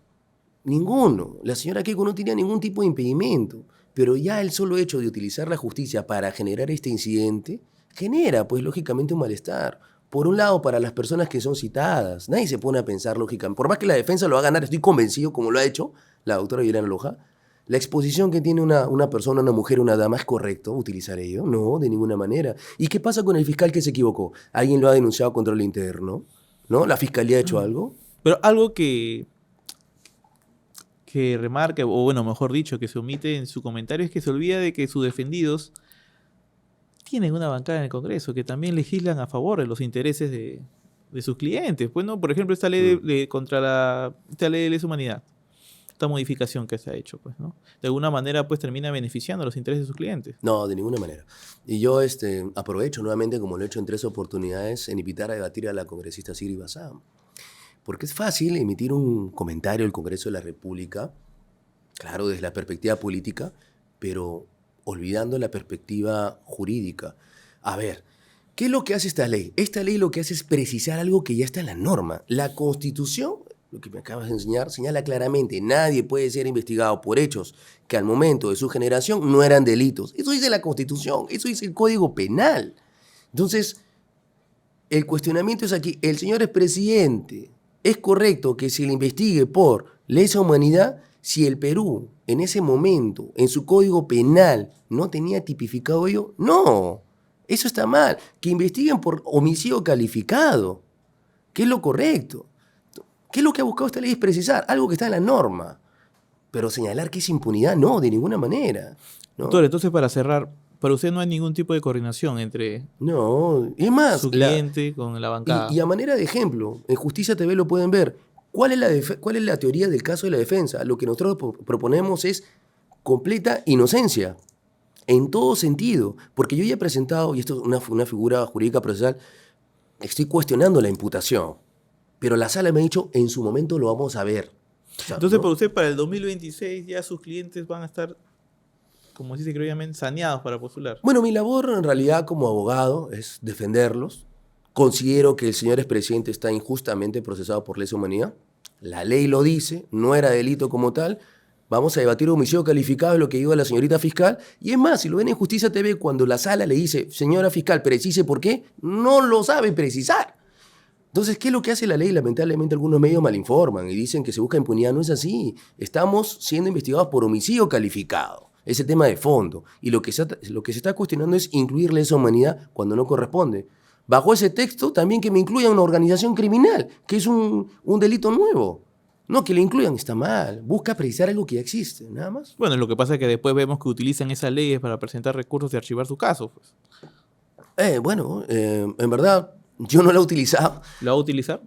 Ninguno. La señora Keiko no tenía ningún tipo de impedimento, pero ya el solo hecho de utilizar la justicia para generar este incidente genera, pues, lógicamente un malestar. Por un lado, para las personas que son citadas, nadie se pone a pensar lógicamente. Por más que la defensa lo va a ganar, estoy convencido, como lo ha hecho la doctora Juliana Loja, la exposición que tiene una persona, una mujer, una dama, ¿es correcto utilizar ello? No, de ninguna manera. ¿Y qué pasa con el fiscal que se equivocó? ¿Alguien lo ha denunciado a control interno? ¿No? ¿La fiscalía ha hecho algo? Pero algo que remarca, o bueno, mejor dicho, que se omite en su comentario, es que se olvida de que sus defendidos tienen una bancada en el Congreso, que también legislan a favor de los intereses de sus clientes. Pues, ¿no? Por ejemplo, esta ley esta ley de lesa humanidad, esta modificación que se ha hecho, pues, ¿no? De alguna manera, pues, termina beneficiando a los intereses de sus clientes. No, de ninguna manera. Y yo aprovecho nuevamente, como lo he hecho en 3 oportunidades, en invitar a debatir a la congresista Sigrid Bazán. Porque es fácil emitir un comentario del Congreso de la República, claro, desde la perspectiva política, pero olvidando la perspectiva jurídica. A ver, ¿qué es lo que hace esta ley? Esta ley lo que hace es precisar algo que ya está en la norma. La Constitución, lo que me acabas de enseñar, señala claramente, nadie puede ser investigado por hechos que al momento de su generación no eran delitos. Eso dice la Constitución, eso dice el Código Penal. Entonces, el cuestionamiento es aquí, el señor es presidente. ¿Es correcto que se le investigue por lesa humanidad si el Perú, en ese momento, en su Código Penal, no tenía tipificado ello? No, eso está mal. Que investiguen por homicidio calificado, que es lo correcto. ¿Qué es lo que ha buscado esta ley? Es precisar algo que está en la norma. Pero señalar que es impunidad, no, de ninguna manera. ¿No? Doctor, entonces, para cerrar, para usted no hay ningún tipo de coordinación entre es su cliente con la bancada. Y a manera de ejemplo, en Justicia TV lo pueden ver. ¿Cuál es la teoría del caso de la defensa? Lo que nosotros proponemos es completa inocencia, en todo sentido. Porque yo ya he presentado, y esto es una figura jurídica procesal, estoy cuestionando la imputación. Pero la sala me ha dicho, en su momento lo vamos a ver. O sea, entonces, ¿no? para usted, para el 2026 ya sus clientes van a estar, como se dice criollamente, saneados para postular. Bueno, mi labor en realidad como abogado es defenderlos. Considero que el señor expresidente está injustamente procesado por lesa humanidad. La ley lo dice, no era delito como tal. Vamos a debatir homicidio calificado, es lo que dijo la señorita fiscal. Y es más, si lo ven en Justicia TV, cuando la sala le dice, señora fiscal, precise por qué, no lo sabe precisar. Entonces, ¿qué es lo que hace la ley? Lamentablemente algunos medios malinforman y dicen que se busca impunidad. No es así. Estamos siendo investigados por homicidio calificado. Ese tema de fondo. Y lo que se está cuestionando es incluir lesa humanidad cuando no corresponde. Bajo ese texto, también que me incluyan una organización criminal, que es un delito nuevo. No, que le incluyan, está mal. Busca precisar algo que ya existe, nada más. Bueno, lo que pasa es que después vemos que utilizan esas leyes para presentar recursos y archivar sus casos. Pues. En verdad, yo no la he utilizado. ¿Lo va a utilizar?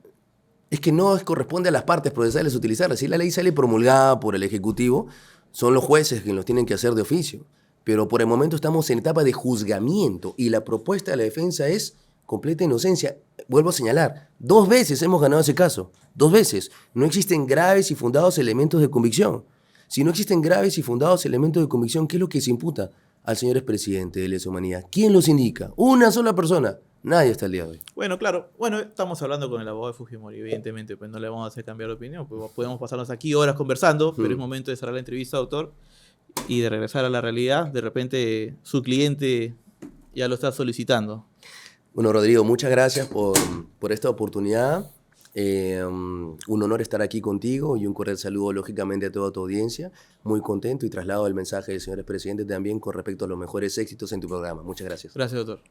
Es que no corresponde a las partes procesales utilizarla. Si la ley sale promulgada por el Ejecutivo, son los jueces quienes los tienen que hacer de oficio. Pero por el momento estamos en etapa de juzgamiento y la propuesta de la defensa es completa inocencia. Vuelvo a señalar, 2 veces hemos ganado ese caso. 2 veces. No existen graves y fundados elementos de convicción. Si no existen graves y fundados elementos de convicción, ¿qué es lo que se imputa al señor expresidente de lesa humanidad? ¿Quién los indica? Una sola persona. Nadie hasta el día de hoy. Bueno, claro. Bueno, estamos hablando con el abogado de Fujimori. Evidentemente, pues no le vamos a hacer cambiar de opinión. Pues podemos pasarnos aquí horas conversando, pero es momento de cerrar la entrevista, doctor, y de regresar a la realidad. De repente, su cliente ya lo está solicitando. Bueno, Rodrigo, muchas gracias por esta oportunidad. Un honor estar aquí contigo y un cordial saludo, lógicamente, a toda tu audiencia. Muy contento y traslado el mensaje del señor expresidente también con respecto a los mejores éxitos en tu programa. Muchas gracias. Gracias, doctor.